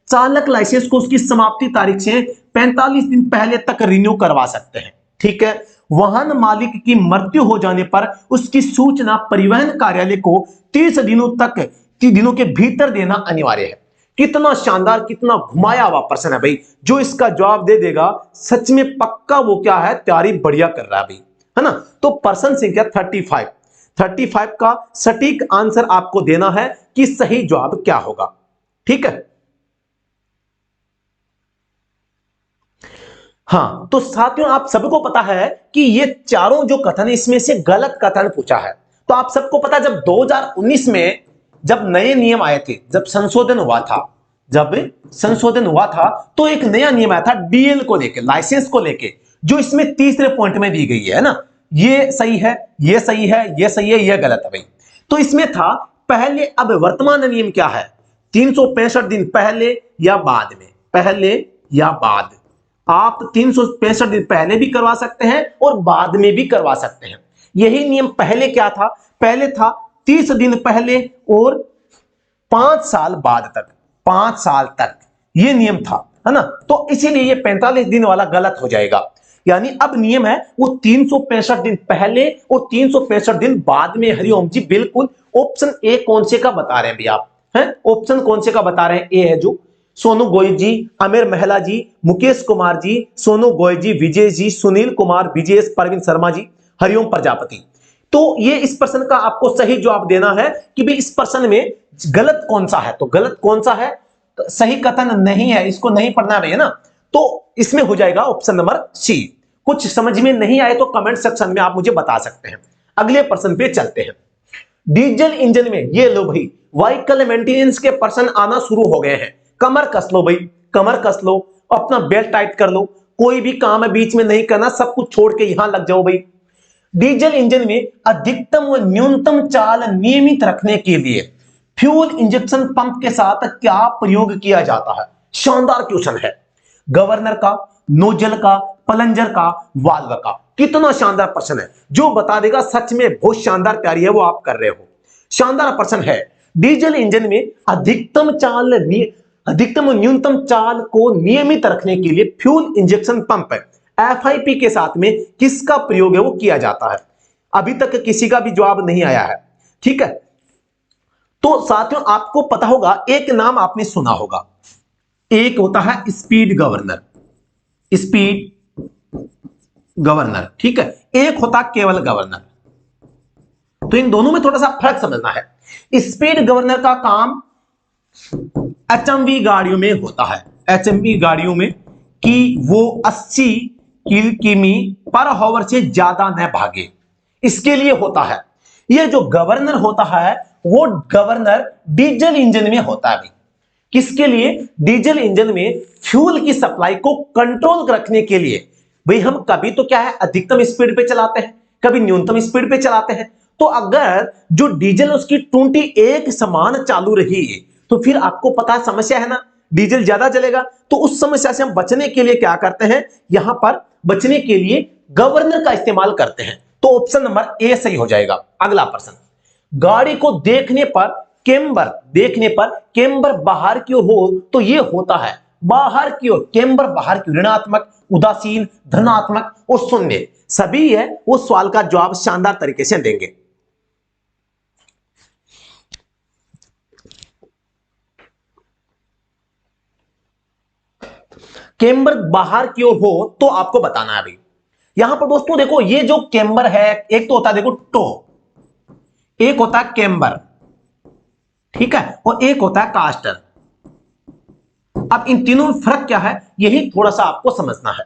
चालक लाइसेंस को उसकी समाप्ति तारीख से 45 दिन पहले तक रिन्यू करवा सकते हैं, ठीक है। वाहन मालिक की मृत्यु हो जाने पर उसकी सूचना परिवहन कार्यालय को 30 दिनों के भीतर देना अनिवार्य है। कितना शानदार, कितना घुमाया हुआ प्रश्न है भाई। जो इसका जवाब दे देगा सच में पक्का वो क्या है, तैयारी बढ़िया कर रहा है भाई, है ना। तो प्रश्न संख्या 35 का सटीक आंसर आपको देना है कि सही जवाब क्या होगा, ठीक है। हां, तो साथियों आप सबको पता है कि ये चारों जो कथन, इसमें से गलत कथन पूछा है। तो आप सबको पता है जब 2019 में जब नए नियम आए थे, जब संशोधन हुआ था तो एक नया नियम आया था डीएल को लेके, लाइसेंस को लेके, जो इसमें तीसरे पॉइंट में दी गई है ना। ये सही है, ये सही है, ये सही है, ये गलत है भाई। तो इसमें था पहले, अब वर्तमान नियम क्या है, 365 दिन पहले या बाद में, पहले या बाद। आप 365 दिन पहले भी करवा सकते हैं और बाद में भी करवा सकते हैं। यही नियम पहले क्या था, पहले था 30 दिन पहले और 5 साल बाद तक, 5 साल तक ये नियम था, है ना। तो इसीलिए ये 45 दिन वाला गलत हो जाएगा। यानी अब नियम है वो 365 दिन पहले और 365 दिन बाद में। हरिओम जी बिल्कुल, ऑप्शन ए कौन से का बता रहे हैं भैया आप, हैं ऑप्शन कौन से का बता रहे हैं, ए है जो सोनू गोयल जी, अमीर महिला जी, मुकेश कुमार जी, सोनू गोयल जी, विजय जी, सुनील कुमार, विजय, परवीन शर्मा जी, हरिओम प्रजापति। तो ये इस प्रश्न का आपको सही जवाब देना है कि भाई इस प्रश्न में गलत कौन सा है। तो गलत कौन सा है, तो सही कथन नहीं है, इसको नहीं पढ़ना है ना। तो इसमें हो जाएगा ऑप्शन नंबर सी। कुछ समझ में नहीं आए तो कमेंट सेक्शन में आप मुझे बता सकते हैं। अगले प्रश्न पे चलते हैं। डीजल इंजन में, ये लो भाई, व्हीकल मेंटेनेंस के प्रश्न आना शुरू हो गए हैं। कमर कस लो भाई, कमर कस लो, अपना बेल्ट टाइट कर लो, कोई भी काम है बीच में नहीं करना, सब कुछ छोड़ के यहां लग जाओ भाई। डीजल इंजन में अधिकतम व न्यूनतम चाल नियमित रखने के लिए फ्यूल इंजेक्शन पंप के साथ क्या प्रयोग किया जाता है। शानदार क्वेश्चन है। गवर्नर का, नोजल का, प्लंजर का, वाल्व का। कितना शानदार प्रश्न है, जो बता देगा सच में बहुत शानदार तैयारी है वो आप कर रहे हो। शानदार प्रश्न है। डीजल इंजन में अधिकतम न्यूनतम चाल को नियमित रखने के लिए फ्यूल इंजेक्शन पंप एफआईपी के साथ में किसका प्रयोग है वो किया जाता है। अभी तक किसी का भी जवाब नहीं आया है, ठीक है। तो साथियों आपको पता होगा, एक नाम आपने सुना होगा, एक होता है स्पीड गवर्नर, स्पीड गवर्नर, ठीक है। एक होता केवल गवर्नर। तो इन दोनों में थोड़ा सा फर्क समझना है। स्पीड गवर्नर का काम एचएमवी गाड़ियों में होता है, एचएमवी गाड़ियों में, कि वो 80 किमी पर आवर से ज्यादा न भागे, इसके लिए होता है। यह जो गवर्नर होता है वो गवर्नर डीजल इंजन में होता है। किसके लिए, डीजल इंजन में फ्यूल की सप्लाई को कंट्रोल रखने के लिए। भाई हम कभी तो क्या है अधिकतम स्पीड पे चलाते हैं, कभी न्यूनतम स्पीड पे चलाते हैं। तो अगर जो डीजल उसकी 21 समान चालू रही तो फिर आपको पता है समस्या है ना, डीजल ज्यादा चलेगा। तो उस समस्या से हम बचने के लिए क्या करते हैं, यहां पर बचने के लिए गवर्नर का इस्तेमाल करते हैं। तो ऑप्शन नंबर ए सही हो जाएगा। अगला प्रश्न, गाड़ी को देखने पर केम्बर बाहर की ओर हो तो यह होता है बाहर की ओर, केम्बर बाहर की, ऋणात्मक, उदासीन, धनात्मक और शून्य सभी है। वो सवाल का जवाब शानदार तरीके से देंगे। केम्बर बाहर की ओर हो तो आपको बताना है अभी। यहां पर दोस्तों देखो, ये जो केम्बर है, एक तो होता है देखो टो, एक होता है केम्बर, ठीक है, और एक होता है कास्टर। अब इन तीनों में फर्क क्या है, यही थोड़ा सा आपको समझना है।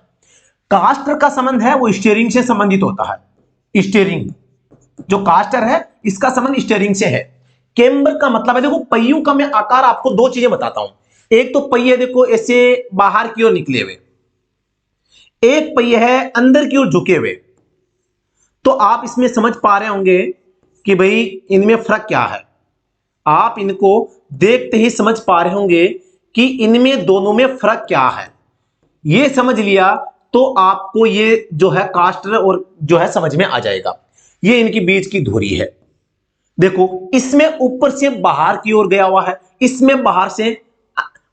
कास्टर का संबंध है वो स्टीयरिंग से संबंधित होता है। स्टीयरिंग, जो कास्टर है इसका संबंध स्टीयरिंग से है। केम्बर का मतलब है, देखो पहियों का मैं आकार आपको दो चीजें बताता हूं। एक तो पहिए देखो ऐसे बाहर की ओर निकले हुए, एक पहिए है अंदर की ओर झुके हुए। तो आप इसमें समझ पा रहे होंगे कि भाई इनमें फर्क क्या है। आप इनको देखते ही समझ पा रहे होंगे कि इनमें दोनों में फर्क क्या है। ये समझ लिया तो आपको ये जो है कास्टर और जो है समझ में आ जाएगा। ये इनकी बीच की धुरी है। देखो इसमें ऊपर से बाहर की ओर गया हुआ है, इसमें बाहर से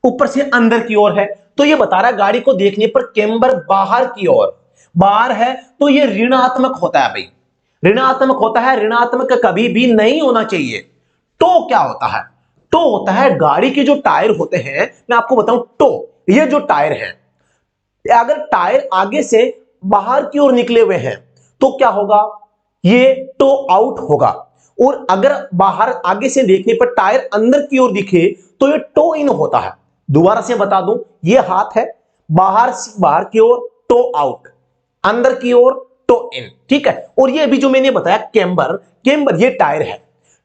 ऊपर से अंदर की ओर है। तो ये बता रहा है गाड़ी को देखने पर केम्बर बाहर की ओर, बाहर है तो ये ऋणात्मक होता है भाई, ऋणात्मक होता है। ऋणात्मक कभी भी नहीं होना चाहिए। टो क्या होता है? टो होता है गाड़ी के जो टायर होते हैं, मैं आपको बताऊं टो, ये जो टायर है, अगर टायर आगे से बाहर की ओर निकले हुए हैं तो क्या होगा? ये टो आउट होगा। और अगर बाहर आगे से देखने पर टायर अंदर की ओर दिखे तो ये टो इन होता है। दोबारा से बता दूं, ये हाथ है, बाहर की ओर टो आउट, अंदर की ओर टो इन, ठीक है। और ये भी जो मैंने बताया केम्बर, केम्बर ये टायर है।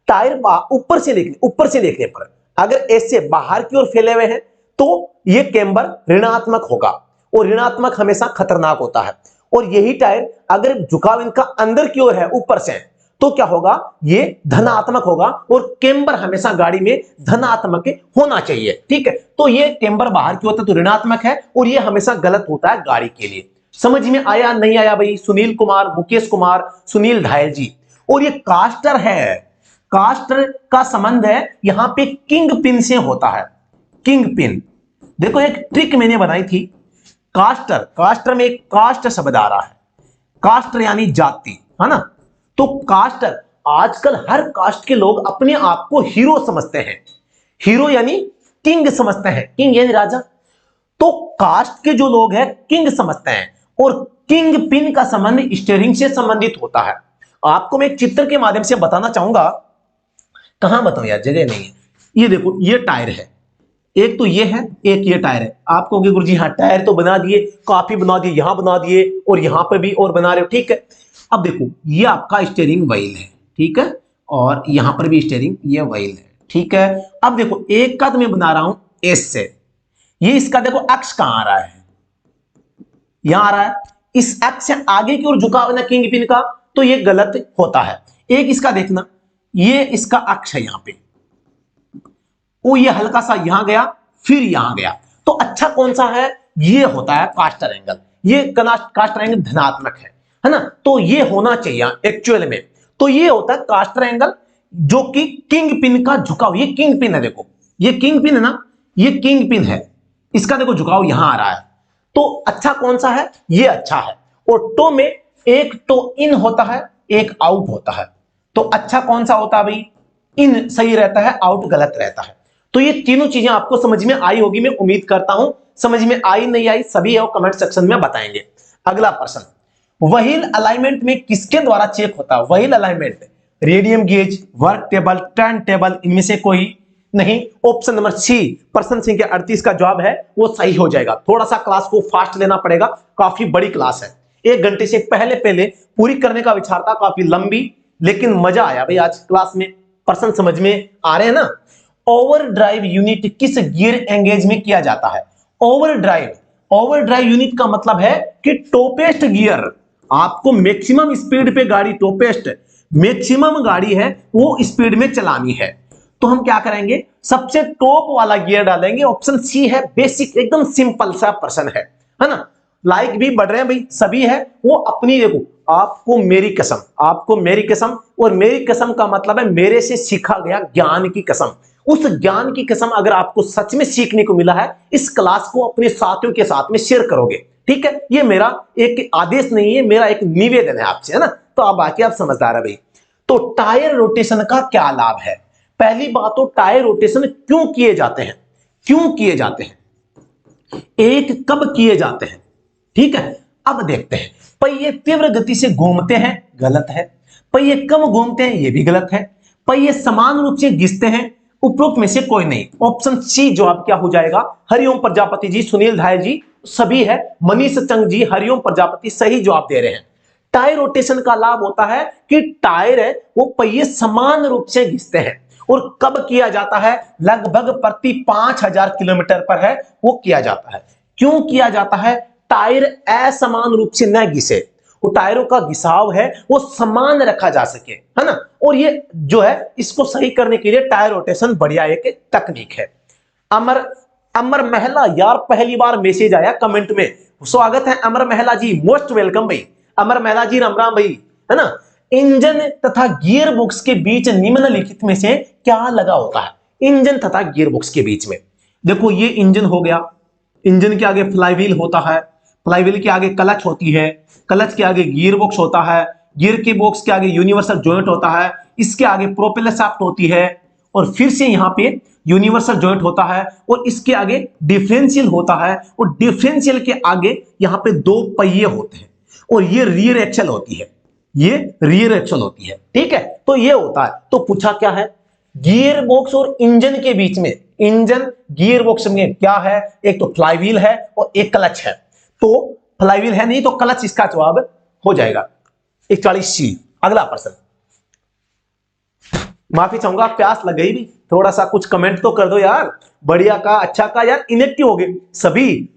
टायर ऊपर से देखने पर अगर ऐसे बाहर की ओर फैले हुए हैं तो ये केम्बर ऋणात्मक होगा, और ऋणात्मक हमेशा खतरनाक होता है। और यही टायर अगर झुकाव इनका अंदर की ओर है ऊपर से तो क्या होगा? ये धनात्मक होगा। और केम्बर हमेशा गाड़ी में धनात्मक होना चाहिए, ठीक है। तो ये केम्बर बाहर की ओर तो ऋणात्मक है और ये हमेशा गलत होता है गाड़ी के लिए। समझ में आया नहीं आया भाई? सुनील कुमार, मुकेश कुमार, सुनील धायल जी। और ये कास्टर है, कास्टर का संबंध है यहां पे किंग पिन से होता है। किंग पिन, देखो एक ट्रिक मैंने बनाई थी। कास्टर, कास्टर में एक कास्ट शब्द आ रहा है, कास्ट यानी जाति, है ना। तो कास्टर, आजकल हर कास्ट के लोग अपने आप को हीरो समझते हैं। हीरो यानी किंग समझते हैं, किंग यानी राजा। तो कास्ट के जो लोग हैं किंग समझते हैं। और किंग पिन का संबंध स्टीयरिंग से संबंधित होता है। आपको मैं एक चित्र के माध्यम से बताना चाहूंगा। कहां बताऊं यार, जगह नहीं है। ये देखो ये टायर है, एक तो ये है, एक ये टायर है। आप कहोगे गुरुजी हाँ टायर तो बना दिए, काफी बना दिए, यहां बना दिए और यहां पर भी और बना रहे हो, ठीक है। अब देखो ये आपका स्टीयरिंग व्हील है, ठीक है, और यहां पर भी स्टीयरिंग ये व्हील है, ठीक है। अब देखो एक का तो मैं बना रहा हूं एस से, ये इसका देखो अक्ष कहां आ रहा है? यहां आ रहा है। इस अक्ष से आगे की ओर झुकाव है ना किंग पिन का, तो ये गलत होता है। एक इसका देखना, ये इसका अक्ष है यहां पे, वो ये हल्का सा यहां गया फिर यहां गया, तो अच्छा कौन सा है? ये होता है कास्टर एंगल। ये कास्टर एंगल धनात्मक है ना। तो ये होना चाहिए एक्चुअल में। तो ये होता है कास्टर एंगल जो कि किंग पिन का झुकाव, ये किंग पिन है, देखो ये किंग पिन है ना, ये किंग पिन है, इसका देखो झुकाव यहां आ रहा है। तो अच्छा कौन सा है? ये अच्छा है। और टो में एक टो इन होता है, एक आउट होता है। तो अच्छा कौन सा होता है भाई? इन सही रहता है, आउट गलत रहता है। तो ये तीनों चीजें आपको समझ में आई होगी, मैं उम्मीद करता हूं। समझ में आई नहीं आई सभी है कमेंट सेक्शन में बताएंगे। अगला प्रश्न, व्हील अलाइनमेंट में किसके द्वारा चेक होता है? Wheel alignment, radium gauge, work table, turn table, इनमें से कोई नहीं। ऑप्शन नंबर सी, प्रश्न संख्या 38 का जवाब है वो सही हो जाएगा। थोड़ा सा क्लास को फास्ट लेना पड़ेगा, काफी बड़ी क्लास है, 1 घंटे से पहले पहले पूरी करने का विचार था, काफी लंबी, लेकिन मजा आया भाई आज क्लास में। प्रश्न समझ में आ रहे हैं ना। ओवरड्राइव यूनिट किस गियर एंगेज में किया जाता है? ओवरड्राइव, ओवरड्राइव यूनिट का मतलब है कि टॉपेस्ट गियर, आपको मैक्सिमम स्पीड पे गाड़ी, टॉपेस्ट मैक्सिमम गाड़ी है वो स्पीड में चलानी है, तो हम क्या करेंगे? सबसे टॉप वाला गियर डालेंगे। ऑप्शन सी है बेसिक, एकदम सिंपल सा प्रश्न है ना। लाइक भी बढ़ रहे हैं भाई, सभी है वो अपनी। देखो आपको मेरी कसम, आपको मेरी कसम, और मेरी कसम का मतलब है मेरे से सीखा गया ज्ञान की कसम। उस ज्ञान की कसम अगर आपको सच में सीखने को मिला है, इस क्लास को अपने साथियों के साथ में शेयर करोगे, ठीक है। ये मेरा एक आदेश नहीं है, मेरा एक निवेदन है आपसे, है ना। तो अब बाकी आप समझदार है भाई। तो टायर रोटेशन का क्या लाभ है? पहली बात तो टायर रोटेशन क्यों किए जाते हैं, क्यों किए जाते हैं, एक कब किए जाते हैं, ठीक है। अब देखते हैं, पहिए तीव्र गति से घूमते हैं, गलत है। पहिए कम घूमते हैं, यह भी गलत है। पहिए समान रूप से घिसते हैं, उपरोक्त में से कोई नहीं। ऑप्शन सी जवाब क्या हो जाएगा? हरिओम प्रजापति जी, सुनील धायल जी, सभी है, मनीष चंग जी, हरिओम प्रजापति सही जवाब दे रहे हैं। टायर रोटेशन का लाभ होता है कि टायर है वो पहिए समान रूप से घिसते हैं। और कब किया जाता है? लगभग प्रति 5000 किलोमीटर पर है वो किया जाता है। क्यों किया जाता है? टायर असमान रूप से न घिसे। वो टायरों का घिसाव है वो समान रखा जा सके, है ना। और ये जो है इसको सही करने के लिए टायर रोटेशन बढ़िया एक तकनीक है। अमर अमर महिला यार, पहली बार मैसेज आया कमेंट में, स्वागत है अमर महिला जी, मोस्ट वेलकम भाई। अमर महिला जी राम राम भाई, है ना। इंजन तथा गियर बॉक्स के बीच निम्नलिखित में से क्या लगा होता है? इंजन तथा गियर बॉक्स के बीच में देखो, ये इंजन हो गया, इंजन के आगे फ्लाईव्हील होता है, फ्लाईव्हील के आगे क्लच होती है, क्लच के आगे गियर बॉक्स होता है, गियर के बॉक्स के आगे यूनिवर्सल जॉइंट होता है, इसके आगे प्रोपेलर शाफ्ट होती है, और फिर से यहां पे यूनिवर्सल जॉइंट होता है, और इसके आगे डिफरेंशियल होता है, और डिफरेंशियल के आगे यहां पे दो पहिए होते हैं, और ये रियर एक्सल होती है, ये रियर एक्सल होती है, ठीक है। तो ये होता है। तो पूछा क्या है, गियर बॉक्स और इंजन के बीच में, इंजन गियर बॉक्स में क्या है? एक तो फ्लाईव्हील है और एक क्लच है। तो फ्लाईव्हील है नहीं तो क्लच इसका जवाब हो जाएगा 41C। अगला प्रश्न, माफी चाहूंगा प्यास लग गई भी, थोड़ा सा कुछ कमेंट तो कर दो यार, बढ़िया का अच्छा का, यार इनएक्टिव हो गए सभी।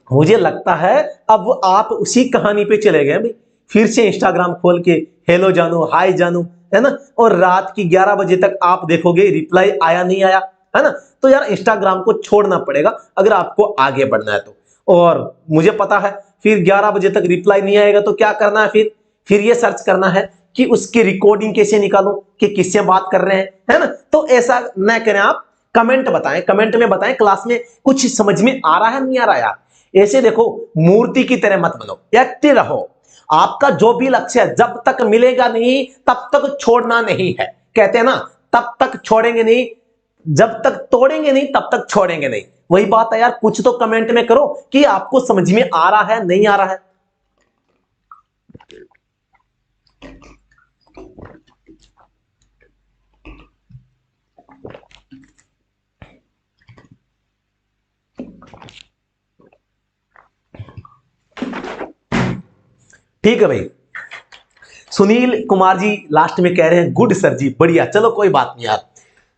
मुझे लगता है अब आप उसी कहानी पे चले गए भाई, फिर से इंस्टाग्राम खोल के हेलो जानू, हाय जानू, है ना, और रात की 11 बजे तक आप देखोगे रिप्लाई आया नहीं आया, है ना। तो यार इंस्टाग्राम को छोड़ना पड़ेगा अगर आपको आगे बढ़ना है तो। और मुझे पता है फिर 11 बजे तक रिप्लाई नहीं आएगा तो क्या करना है, फिर ये सर्च करना है कि उसकी रिकॉर्डिंग कैसे निकालूं, कि किससे बात कर रहे हैं, है ना। तो ऐसा न करें, आप कमेंट बताएं, कमेंट में बताएं क्लास में कुछ समझ में आ रहा है नहीं आ रहा यार। ऐसे देखो मूर्ति की तरह मत बनो, एक्टिव रहो। आपका जो भी लक्ष्य है जब तक मिलेगा नहीं तब तक छोड़ना नहीं है, कहते हैं ना, तब तक छोड़ेंगे नहीं, जब तक तोड़ेंगे नहीं तब तक छोड़ेंगे नहीं। वही बात है यार, कुछ तो कमेंट में करो कि आपको समझ में आ रहा है नहीं आ रहा है। ठीक है भाई, सुनील कुमार जी लास्ट में कह रहे हैं गुड सर जी, बढ़िया, चलो कोई बात नहीं यार।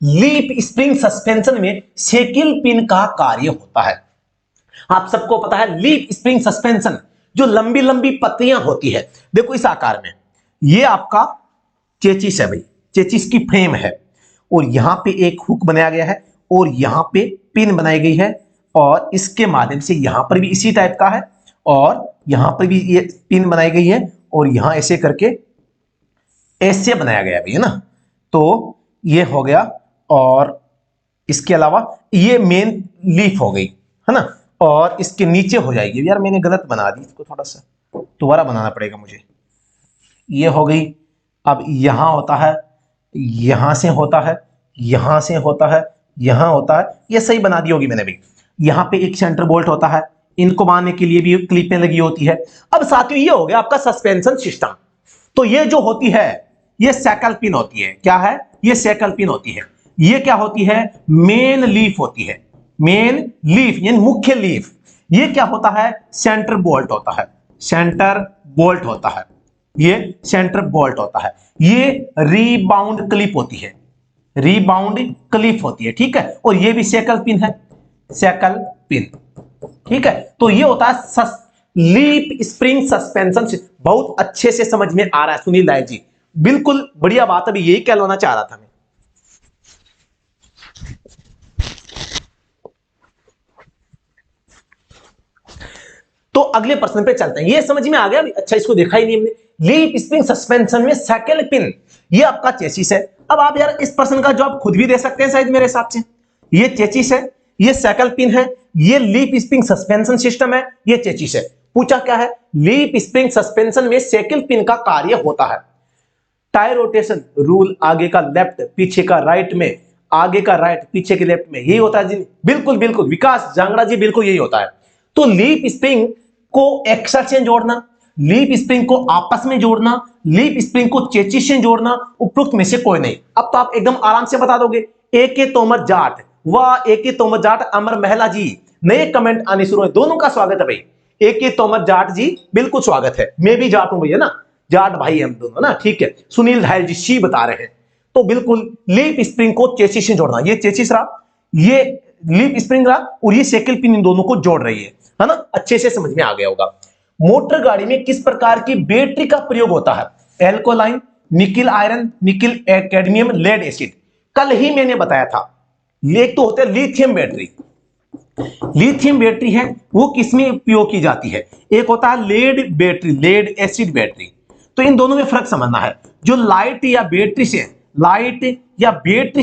लीप स्प्रिंग सस्पेंशन में सेकिल पिन का कार्य होता है। आप सबको पता है लीप स्प्रिंग सस्पेंशन, जो लंबी लंबी पत्तियां होती है, देखो इस आकार में, ये आपका चेचिस है भाई, चेचिस की फ्रेम है, और यहां पे एक हुक बनाया गया है, और यहां पे पिन बनाई गई है, और इसके माध्यम से यहां पर भी इसी टाइप का है, और यहां पर भी ये पिन बनाई गई है, और यहां ऐसे करके ऐसे बनाया गया है ना। तो ये हो गया, और इसके अलावा ये मेन लीफ हो गई, है ना, और इसके नीचे हो जाएगी, यार मैंने गलत बना दी, इसको थोड़ा सा दोबारा बनाना पड़ेगा मुझे। ये हो गई, अब यहां होता है, यहां से होता है, यहां से होता है, यहां होता है, ये सही बना दी होगी मैंने भी। यहां पे एक सेंटर बोल्ट होता है, इनको बांधने के लिए भी क्लिपें लगी होती है। अब साथियों ये हो गया आपका सस्पेंशन सिस्टम। तो ये जो होती है ये सैकल पिन होती है, क्या है ये सैकल पिन होती है। ये क्या होती है, मेन लीफ होती है, मेन लीफ यानी मुख्य लीफ। ये क्या होता है, सेंटर बोल्ट होता है, सेंटर बोल्ट होता है, ये सेंटर बोल्ट होता है। ये रीबाउंड क्लिप होती है, रीबाउंड क्लिप होती है, ठीक है। और ये भी सैकल पिन है, सैकल पिन, ठीक है। तो ये होता है लीप स्प्रिंग सस्पेंशन। बहुत अच्छे से समझ में आ रहा है सुनील नायक जी, बिल्कुल बढ़िया बात, अभी यही कहलाना चाह रहा था मैं। तो अगले प्रश्न पे चलते हैं, ये समझ में आ गया अभी, अच्छा इसको देखा ही नहीं हमने। लीप स्प्रिंग सस्पेंशन में सैकल पिन, ये आपका चेसिस है। अब आप यार इस प्रश्न का जवाब खुद भी दे सकते हैं शायद मेरे हिसाब से। ये चेसिस है, ये सैकल पिन है, ये लीप स्प्रिंग सस्पेंशन सिस्टम है, ये चेसिस है। पूछा क्या है, लीप स्प्रिंग सस्पेंशन में सैकल पिन का कार्य होता है। टायर रोटेशन रूल, आगे का लेफ्ट पीछे का राइट में, आगे का राइट पीछे के लेफ्ट में, यही होता है जी। बिल्कुल बिल्कुल विकास जांगड़ा जी, बिल्कुल यही होता है। तो लीप स्प्रिंग को एक्सल से जोड़ना, लीप स्प्रिंग को आपस में जोड़ना, लीप स्प्रिंग को चेचिस से जोड़ना, उपरोक्त में से कोई नहीं। अब तो आप एकदम आराम से बता दोगे। ए.के. तोमर जाट, वाह ए.के. तोमर जाट, अमर महिला जी, नए कमेंट आने शुरू हुए, दोनों का स्वागत है भाई। ए.के. तोमर जाट जी बिल्कुल स्वागत है, मैं भी जाट हूं भैया ना, जाट भाई हम दोनों ना, ठीक है। सुनील धायल जी सी बता रहे हैं। तो बिल्कुल लीप स्प्रिंग को चेसिस से जोड़ना, ये चेसिस रहा, ये लीप स्प्रिंग रहा, और ये सैकल पिन इन दोनों को जोड़ रही है ना, अच्छे से समझ में आ गया होगा। मोटर गाड़ी में किस प्रकार की बैटरी का प्रयोग होता है? Alkaline, nickel iron, nickel cadmium, lead acid. कल ही मैंने बताया था, एक तो होता है लिथियम बैटरी। लिथियम बैटरी है वो किसमें उपयोग की जाती है? एक होता है lead battery, lead acid battery. तो इन दोनों में फर्क समझना है। जो लाइट या बैटरी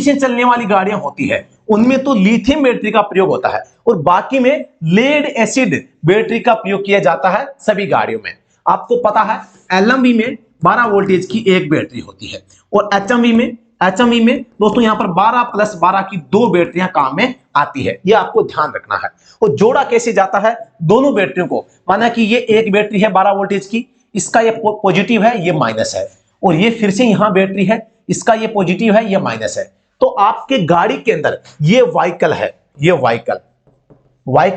से चलने वाली गाड़ियां होती है उनमें तो लिथियम बैटरी का प्रयोग होता है, और बाकी में लेड एसिड बैटरी का प्रयोग किया जाता है सभी गाड़ियों में। आपको पता है एलएमवी में 12 वोल्टेज की एक बैटरी होती है, और एचएमवी में दोस्तों यहां पर 12 प्लस 12 की दो बैटरियां काम में आती है, ये आपको ध्यान रखना है। और जोड़ा कैसे जाता है दोनों बैटरियों को? माना कि ये एक बैटरी है 12 वोल्टेज की, इसका ये पॉजिटिव है, ये माइनस है, और ये फिर से यहां बैटरी है, इसका ये पॉजिटिव है, ये माइनस है। तो आपके गाड़ी के अंदर ये व्हीकल है, ये व्हीकल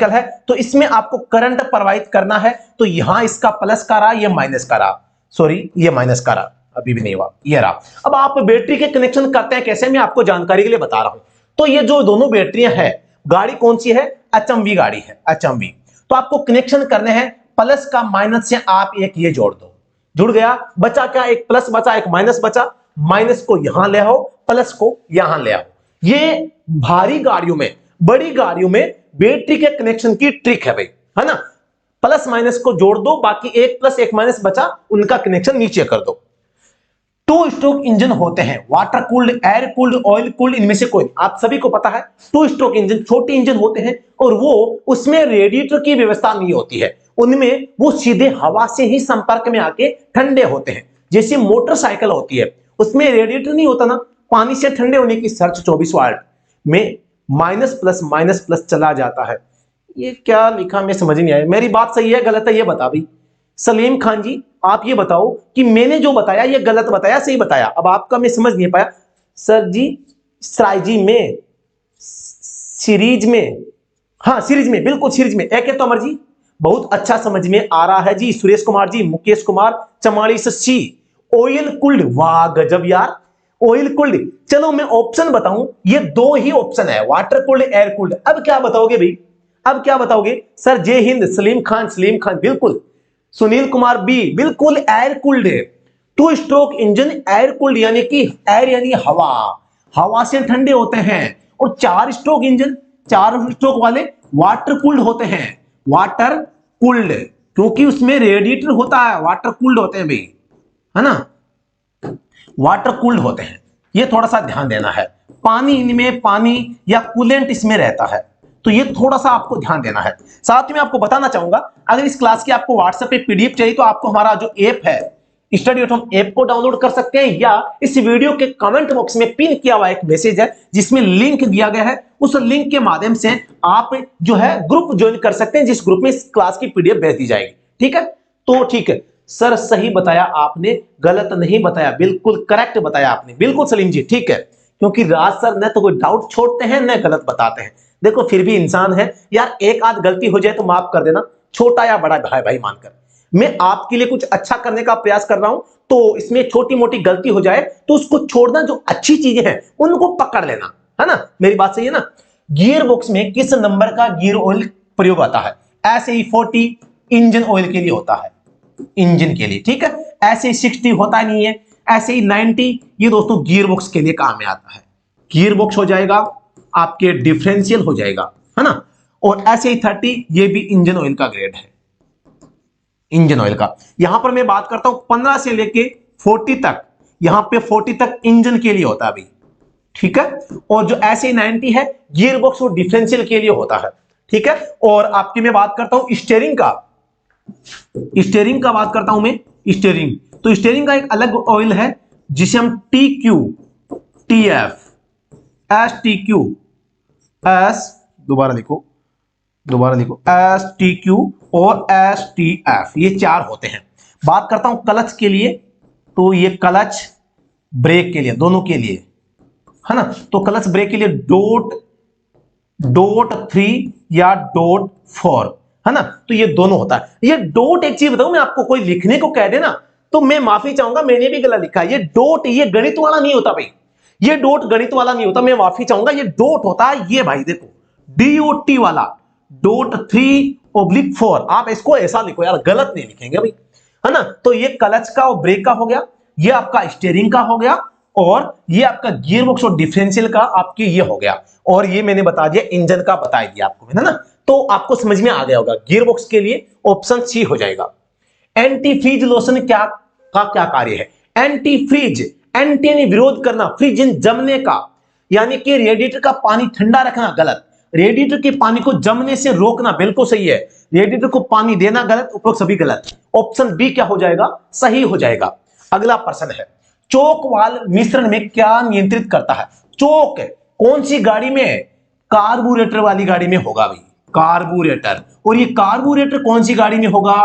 है, तो इसमें आपको करंट प्रवाहित करना है, तो यहां इसका प्लस का रहा, ये माइनस का रहा, सॉरी ये माइनस का रहा, अभी भी नहीं हुआ, ये रहा। अब आप बैटरी के कनेक्शन करते हैं कैसे, मैं आपको जानकारी के लिए बता रहा हूं। तो ये जो दोनों बैटरियां हैं, गाड़ी कौन सी है? एचएमवी गाड़ी है, एचएमवी। तो आपको कनेक्शन करने हैं, प्लस का माइनस से आप एक ये जोड़ दो, जुड़ गया, बचा क्या? एक प्लस बचा, एक माइनस बचा, माइनस को यहां ले आओ, प्लस को यहां ले आओ। ये भारी गाड़ियों में, बड़ी गाड़ियों में बैटरी के कनेक्शन की ट्रिक है भाई, है ना। प्लस माइनस को जोड़ दो, बाकी एक प्लस एक माइनस बचा, उनका कनेक्शन नीचे कर दो। टू स्ट्रोक इंजन होते हैं, water cooled, air cooled, oil cooled, इनमें से कोई, आप सभी को पता है टू स्ट्रोक इंजन छोटे इंजन होते हैं, और वो उसमें रेडिएटर की व्यवस्था नहीं होती है, उनमें वो सीधे हवा से ही संपर्क में आके ठंडे होते हैं। जैसे मोटरसाइकिल होती है उसमें रेडिएटर नहीं होता ना, पानी से ठंडे होने की शर्त 24 वाट में माइनस प्लस चला जाता है। ये क्या लिखा मैं समझ नहीं आया, मेरी बात सही है गलत है ये बता भाई। सलीम खान जी आप ये बताओ कि मैंने जो बताया ये गलत बताया सही बताया? अब आपका मैं समझ नहीं पाया। सर जी स्ट्राइजी में, सीरीज में, हाँ सीरीज में, बिल्कुल सीरीज में। एक है तो अमर जी बहुत अच्छा समझ में आ रहा है जी, सुरेश कुमार जी, मुकेश कुमार, चमाड़ी सच्ची, ऑयल कूल्ड, वाह गजब यार, ऑयल कूल्ड। चलो मैं ऑप्शन बताऊं, ये दो ही ऑप्शन है, वाटर कूल्ड, एयर कूल्ड। अब क्या बताओगे भाई, अब क्या बताओगे? सर जय हिंद, सलीम खान बिल्कुल, सुनील कुमार बी बिल्कुल एयर कूल्ड है। Two stroke engine air cooled, यानी कि एयर यानी हवा, हवा से ठंडे होते हैं। और चार स्ट्रोक इंजन, चार स्ट्रोक वाले वाटर कूल्ड होते हैं, वाटर कूल्ड, क्योंकि उसमें रेडिएटर होता है, वाटर कूल्ड होते हैं भाई, है ना, वाटर कूल्ड होते हैं। ये थोड़ा सा ध्यान देना है, पानी इनमें, पानी या कूलेंट इसमें रहता है, तो ये थोड़ा सा आपको ध्यान देना है। साथ में आपको बताना चाहूंगा, अगर इस क्लास की आपको व्हाट्सएप पे पीडीएफ चाहिए तो आपको हमारा जो ऐप है स्टडी एट होम ऐप को डाउनलोड कर सकते हैं, या इस वीडियो के कमेंट बॉक्स में पिन किया हुआ एक मैसेज है जिसमें लिंक दिया गया है, उस लिंक के माध्यम से आप जो है ग्रुप ज्वाइन कर सकते हैं, जिस ग्रुप में इस क्लास की पीडीएफ भेज दी जाएगी। ठीक है, तो ठीक है सर, सही बताया आपने, गलत नहीं बताया, बिल्कुल करेक्ट बताया आपने, बिल्कुल सलीम जी ठीक है, क्योंकि राज सर न तो कोई डाउट छोड़ते हैं न गलत बताते हैं। देखो फिर भी इंसान है यार, एक आध गलती हो जाए तो माफ कर देना, छोटा या बड़ा भाई भाई मानकर। मैं आपके लिए कुछ अच्छा करने का प्रयास कर रहा हूं, तो इसमें छोटी मोटी गलती हो जाए तो उसको छोड़ना, जो अच्छी चीजें हैं उनको पकड़ लेना, है ना, मेरी बात सही है ना। गियर बॉक्स में किस नंबर का गियर ऑयल प्रयोग आता है? ऐसे ही 40 इंजन ऑयल के लिए होता है, इंजन के लिए, ठीक है। ऐसे ही 60 होता नहीं है, ऐसे ही 90 ये दोस्तों गियर बॉक्स के लिए काम में आता है। गियर बॉक्स हो जाएगा आपके डिफरेंशियल हो जाएगा, है ना, और ऐसे ही 30 ये भी इंजन ऑयल का ग्रेड है, इंजन ऑयल का। यहां पर मैं बात करता हूं 15 से लेके 40 तक, यहां पे 40 तक इंजन के लिए होता है अभी, ठीक है। और जो ऐसे 90 है गियर बॉक्स और डिफरेंशियल के लिए होता है, ठीक है। और आपकी मैं बात करता हूं स्टीयरिंग का, स्टीयरिंग का बात करता हूं मैं, स्टीयरिंग, तो स्टीयरिंग का एक अलग ऑयल है जिसे हम TQ, TF, STQ, S, दोबारा लिखो STQ और STF, ये चार होते हैं। बात करता हूं क्लच के लिए, तो ये क्लच ब्रेक के लिए, दोनों के लिए, है ना, तो क्लच ब्रेक के लिए डॉट 3 या डॉट 4, है ना, तो ये दोनों होता है। ये डॉट, एक चीज बताऊं मैं आपको, कोई लिखने को कह देना तो मैं माफी चाहूंगा, मैंने भी गलत लिखा है। ये डॉट, ये गणित वाला नहीं होता भाई, ये डॉट गणित वाला नहीं होता, मैं माफी चाहूंगा। ये डॉट होता है ये भाई, देखो DOT वाला, डॉट 3 ओब्लिक 4। आप इसको ऐसा लिखो यार, गलत नहीं लिखेंगे भाई, है ना। तो ये क्लच का और ब्रेक का हो गया, ये आपका स्टीयरिंग का हो गया, और ये आपका गियर बॉक्स और डिफरेंशियल का आपके ये हो गया, और ये मैंने बता दिया इंजन का, बता दिया आपको, है ना। तो आपको समझ में आ गया होगा, गियर बॉक्स के लिए ऑप्शन सी हो जाएगा। एंटी फ्रीज लोशन क्या कार्य है? एंटी फ्रीज, एंटी यानी विरोध करना, फ्रीज जमने का, यानी कि रेडिएटर का पानी ठंडा रखना, गलत। रेडिएटर के पानी को जमने से रोकना, बिल्कुल सही है। रेडिएटर को पानी देना गलत, उपरोक्त सभी गलत। ऑप्शन बी क्या हो जाएगा? सही हो जाएगा। अगला प्रश्न है, चोक वाल्व मिश्रण में क्या नियंत्रित करता है? चोक कौन सी गाड़ी में? कार्बोरेटर वाली गाड़ी में होगा भाई, कार्बोरेटर। और ये कार्बोरेटर कौन सी गाड़ी में होगा?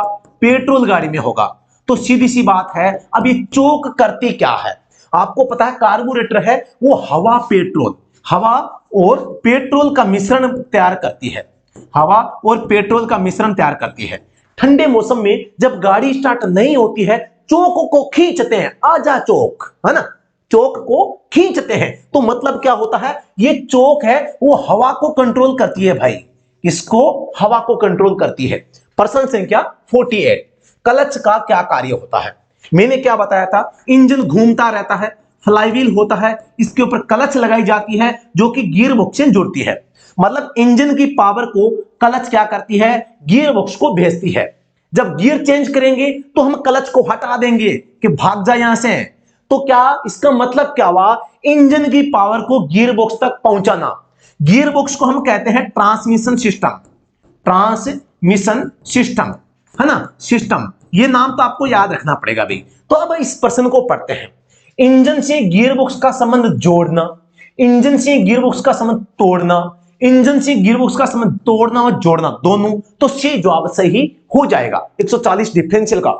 पेट्रोल गाड़ी में होगा। तो सीधी सी बात है, अब ये चोक करती क्या है? आपको पता है कार्बोरेटर है वो हवा पेट्रोल, हवा और पेट्रोल का मिश्रण तैयार करती है, हवा और पेट्रोल का मिश्रण तैयार करती है। ठंडे मौसम में जब गाड़ी स्टार्ट नहीं होती है, चोक को खींचते हैं, आजा चोक, है ना, चोक को खींचते हैं। तो मतलब क्या होता है, ये चोक है वो हवा को कंट्रोल करती है भाई, इसको हवा को कंट्रोल करती है। प्रश्न संख्या 48, क्लच का क्या कार्य होता है? मैंने क्या बताया था, इंजन घूमता रहता है, फ्लाईव्हील होता है, इसके ऊपर क्लच लगाई जाती है जो कि गियर बॉक्स से जुड़ती है। मतलब इंजन की पावर को क्लच क्या करती है? गियर बॉक्स को भेजती है। जब गियर चेंज करेंगे तो हम क्लच को हटा देंगे कि भाग जा यहां से। तो क्या इसका मतलब क्या हुआ? इंजन की पावर को गियर बॉक्स तक पहुंचाना। गियर बॉक्स को हम कहते हैं ट्रांसमिशन सिस्टम, ट्रांसमिशन सिस्टम, है ना, सिस्टम। ये नाम तो आपको याद रखना पड़ेगा भाई। तो अब इस प्रश्न को पढ़ते हैं। इंजन से गियर बॉक्स का संबंध जोड़ना, इंजन से गियर बॉक्स का संबंध तोड़ना, इंजन से गियर बॉक्स का संबंध तोड़ना और जोड़ना दोनों। तो सी जवाब सही हो जाएगा। 140 डिफरेंशियल का,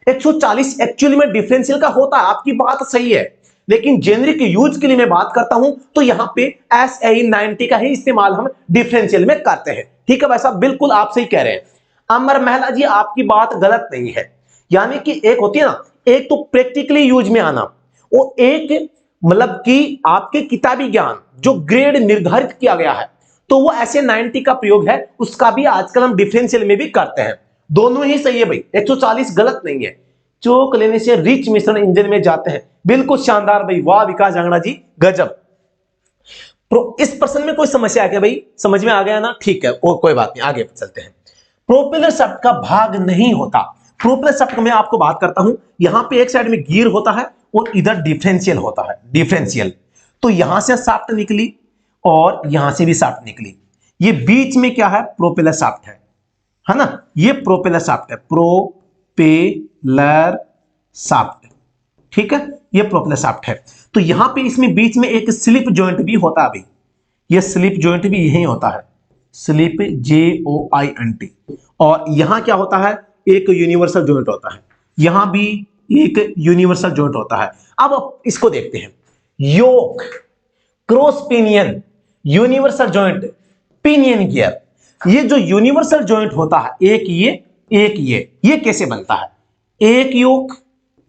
140 एक्चुअली में डिफरेंशियल का होता है, आपकी बात सही है, लेकिन जेनरिक यूज के लिए मैं बात करता हूं तो यहां पे SAE 90 का ही इस्तेमाल हम डिफरेंशियल में करते हैं। ठीक है भाई साहब, बिल्कुल आप सही कह रहे हैं। अमर महला जी आपकी बात गलत नहीं है, यानी कि एक होती है ना, एक तो प्रैक्टिकली यूज में आना, और एक मतलब कि आपके किताबी ज्ञान जो ग्रेड निर्धारित किया गया है, तो वो ऐसे 90 का प्रयोग है, उसका भी आजकल हम डिफरेंशियल में भी करते हैं। दोनों ही सही है भाई, 140 गलत नहीं है। चोक लेने से रिच मिश्रण इंजन में जाते हैं, बिल्कुल शानदार भाई, वाह विकास जांगड़ा जी, गजब। इस प्रश्न में कोई समस्या है क्या भाई? समझ में आ गया ना? ठीक है, और कोई बात नहीं, आगे चलते हैं। प्रोपेलर शाफ्ट का भाग नहीं होता। प्रोपेलर शाफ्ट में आपको बात करता हूं, यहां पे एक साइड में गियर होता है और इधर डिफरेंशियल होता है, डिफरेंशियल। तो यहां से शाफ्ट निकली और यहां से भी शाफ्ट निकली, ये बीच में क्या है? प्रोपेलर शाफ्ट है ना, ये प्रोपेलर शाफ्ट है, प्रोपेलर शाफ्ट, ठीक है, ये प्रोपेलर शाफ्ट है। तो यहां पे इसमें बीच में एक स्लिप जॉइंट भी होता है भाई, ये स्लिप जॉइंट भी यही होता है, स्लिप JOINT। और यहां क्या होता है? एक यूनिवर्सल जॉइंट होता है, यहां भी एक यूनिवर्सल जॉइंट होता है। अब इसको देखते हैं, yoke, cross pinion, universal joint, pinion gear. ये जो यूनिवर्सल जॉइंट होता है, एक ये कैसे बनता है? एक योक,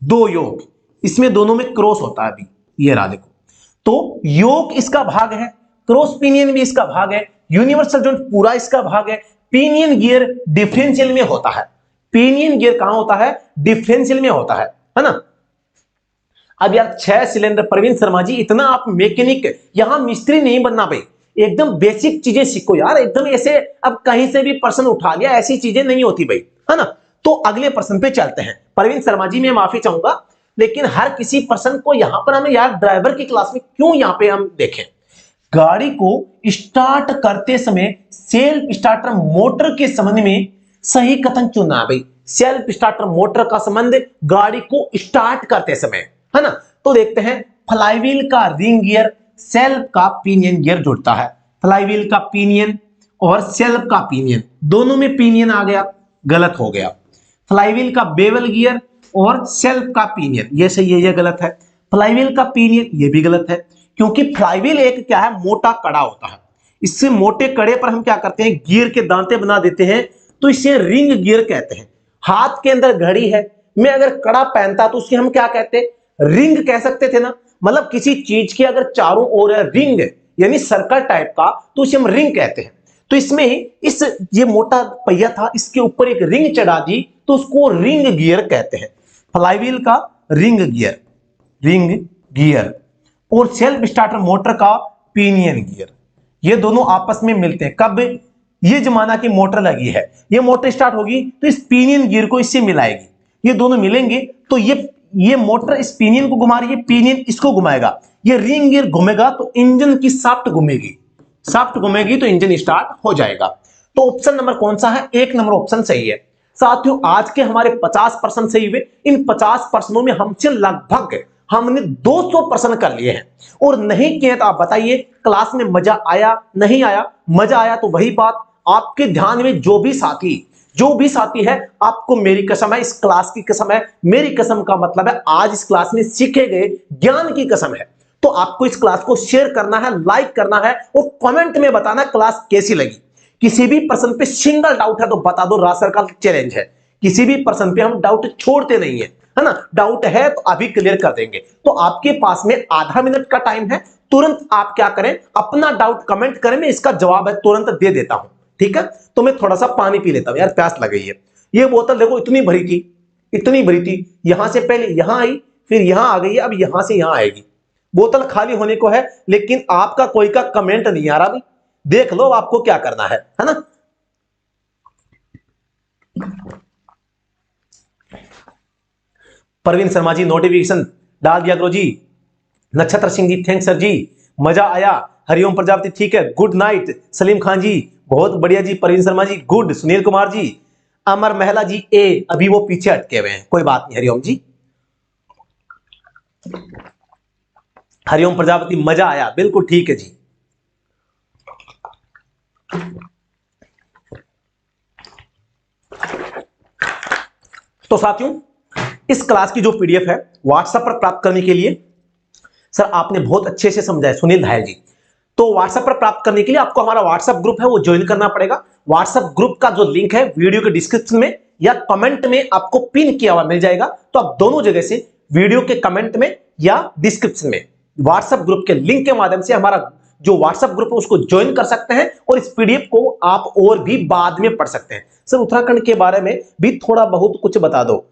दो योक, इसमें दोनों में क्रॉस होता है अभी, ये रहा देखो। तो योक इसका भाग है, क्रॉस पिनियन भी इसका भाग है, यूनिवर्सल जॉइंट पूरा इसका भाग है। पिनियन गियर डिफरेंशियल में होता है, पिनियन गियर कहां होता है? डिफरेंशियल में होता है ना। अब यार 6 सिलेंडर, प्रवीण शर्मा जी इतना आप मैकेनिक, यहां मिस्त्री नहीं बनना भाई, एकदम बेसिक चीजें सीखो यार, एकदम ऐसे अब कहीं से भी प्रश्न उठा लिया, ऐसी चीजें नहीं होती भाई, है ना। तो अगले प्रश्न पे चलते हैं। प्रवीण शर्मा जी मैं माफी चाहूंगा, लेकिन हर किसी प्रश्न को यहां पर हमें यार ड्राइवर की क्लास में क्यों यहां पे हम देखें। गाड़ी को स्टार्ट करते समय सेल्फ स्टार्टर मोटर के संबंध में सही कथन चुनना है भाई। सेल्फ स्टार्टर मोटर का संबंध गाड़ी को स्टार्ट करते समय, है ना। तो देखते हैं, फ्लाईव्हील का रिंग गियर सेल्फ का पिनियन गियर जुड़ता है, फ्लाईव्हील का पिनियन और सेल्फ का पिनियन, दोनों में पिनियन आ गया, गलत हो गया। फ्लाईव्हील का बेवल गियर और सेल्फ का पिनियन, ये सही है, ये गलत है। फ्लाईव्हील का पिनियन, ये भी गलत है, क्योंकि फ्लाईव्हील एक क्या है? मोटा कड़ा होता है, इससे मोटे कड़े पर हम क्या करते हैं? गियर के दांते बना देते हैं, तो इसे रिंग गियर कहते हैं। हाथ के अंदर घड़ी है, मैं अगर कड़ा पहनता तो उसे हम क्या कहते? रिंग कह सकते थे ना। मतलब किसी चीज के अगर चारों ओर रिंग यानी सर्कल टाइप का, तो उसे हम रिंग कहते हैं। तो इसमें इस ये मोटा पहिया था, इसके ऊपर एक रिंग चढ़ा दी तो उसको रिंग गियर कहते हैं। फ्लाईव्हील का रिंग गियर, रिंग गियर, और सेल्फ स्टार्टर मोटर का पिनियन गियर, ये दोनों आपस में मिलते हैं। कब? ये जमाना की मोटर लगी है, ये मोटर स्टार्ट होगी तो इस पिनियन गियर को इससे मिलाएगी, ये दोनों मिलेंगे तो ये मोटर इस पिनियन को घुमा रही है, पिनियन इसको घुमाएगा, ये रिंग गियर घूमेगा तो इंजन की शाफ्ट घूमेगी, शाफ्ट घूमेगी तो इंजन स्टार्ट हो जाएगा। तो ऑप्शन नंबर कौन सा है? 1 नंबर ऑप्शन सही है। साथियों, आज के हमारे 50% सही हुए। इन 50% में हमसे लगभग हमने 200% कर लिए हैं, और नहीं किए तो आप बताइए क्लास में मजा आया नहीं आया? मजा आया तो वही बात, आपके ध्यान में जो भी साथी है, आपको मेरी कसम है, इस क्लास की कसम है, मेरी कसम का मतलब है आज इस क्लास में सीखे गए ज्ञान की कसम है। तो आपको इस क्लास को शेयर करना है, लाइक करना है और कमेंट में बताना क्लास कैसी लगी। किसी भी पर्सन पे सिंगल डाउट है तो बता दो, रासर का चैलेंज है, किसी भी पर्सन पे हम डाउट छोड़ते नहीं है ना? डाउट है तो अभी क्लियर कर देंगे। तो आपके पास में आधा मिनट का टाइम है, तुरंत आप क्या करें, अपना डाउट कमेंट करें, मैं इसका जवाब है तुरंत दे देता हूं, ठीक है? तो मैं थोड़ा सा पानी पी लेता हूं यार, प्यास लग गई है। ये बोतल देखो इतनी भरी थी, यहां से पहले यहां आई, फिर यहां आ गई है, अब यहां से यहां आएगी। बोतल खाली होने को है, लेकिन आपका कोई का कमेंट नहीं आ रहा भाई। देख लो आपको क्या करना है ना? परवीन शर्मा जी नोटिफिकेशन डाल दिया करो जी। नक्षत्र सिंह जी थैंक्स सर जी, मजा आया। हरिओम प्रजापति ठीक है, गुड नाइट। सलीम खान जी बहुत बढ़िया जी। परवीन शर्मा जी गुड। सुनील कुमार जी, अमर महिला जी ए, अभी वो पीछे अटके हुए हैं, कोई बात नहीं। हरिओम जी, हरिओम प्रजापति मजा आया, बिल्कुल ठीक है जी। तो साथियों, इस क्लास की जो पीडीएफ है व्हाट्सएप पर प्राप्त करने के लिए, सर आपने बहुत अच्छे से समझाया सुनील धायल जी, तो व्हाट्सएप पर प्राप्त करने के लिए आपको हमारा व्हाट्सएप ग्रुप है वो ज्वाइन करना पड़ेगा। व्हाट्सएप ग्रुप का जो लिंक है वीडियो के डिस्क्रिप्शन में या कमेंट में आपको पिन किया हुआ मिल जाएगा, तो आप दोनों जगह से वीडियो के कमेंट में या डिस्क्रिप्शन में व्हाट्सएप ग्रुप के लिंक के माध्यम से हमारा जो व्हाट्सएप ग्रुप है उसको ज्वाइन कर सकते हैं, और इस पीडीएफ को आप और भी बाद में पढ़ सकते हैं। सर उत्तराखंड के बारे में भी थोड़ा बहुत कुछ बता दो।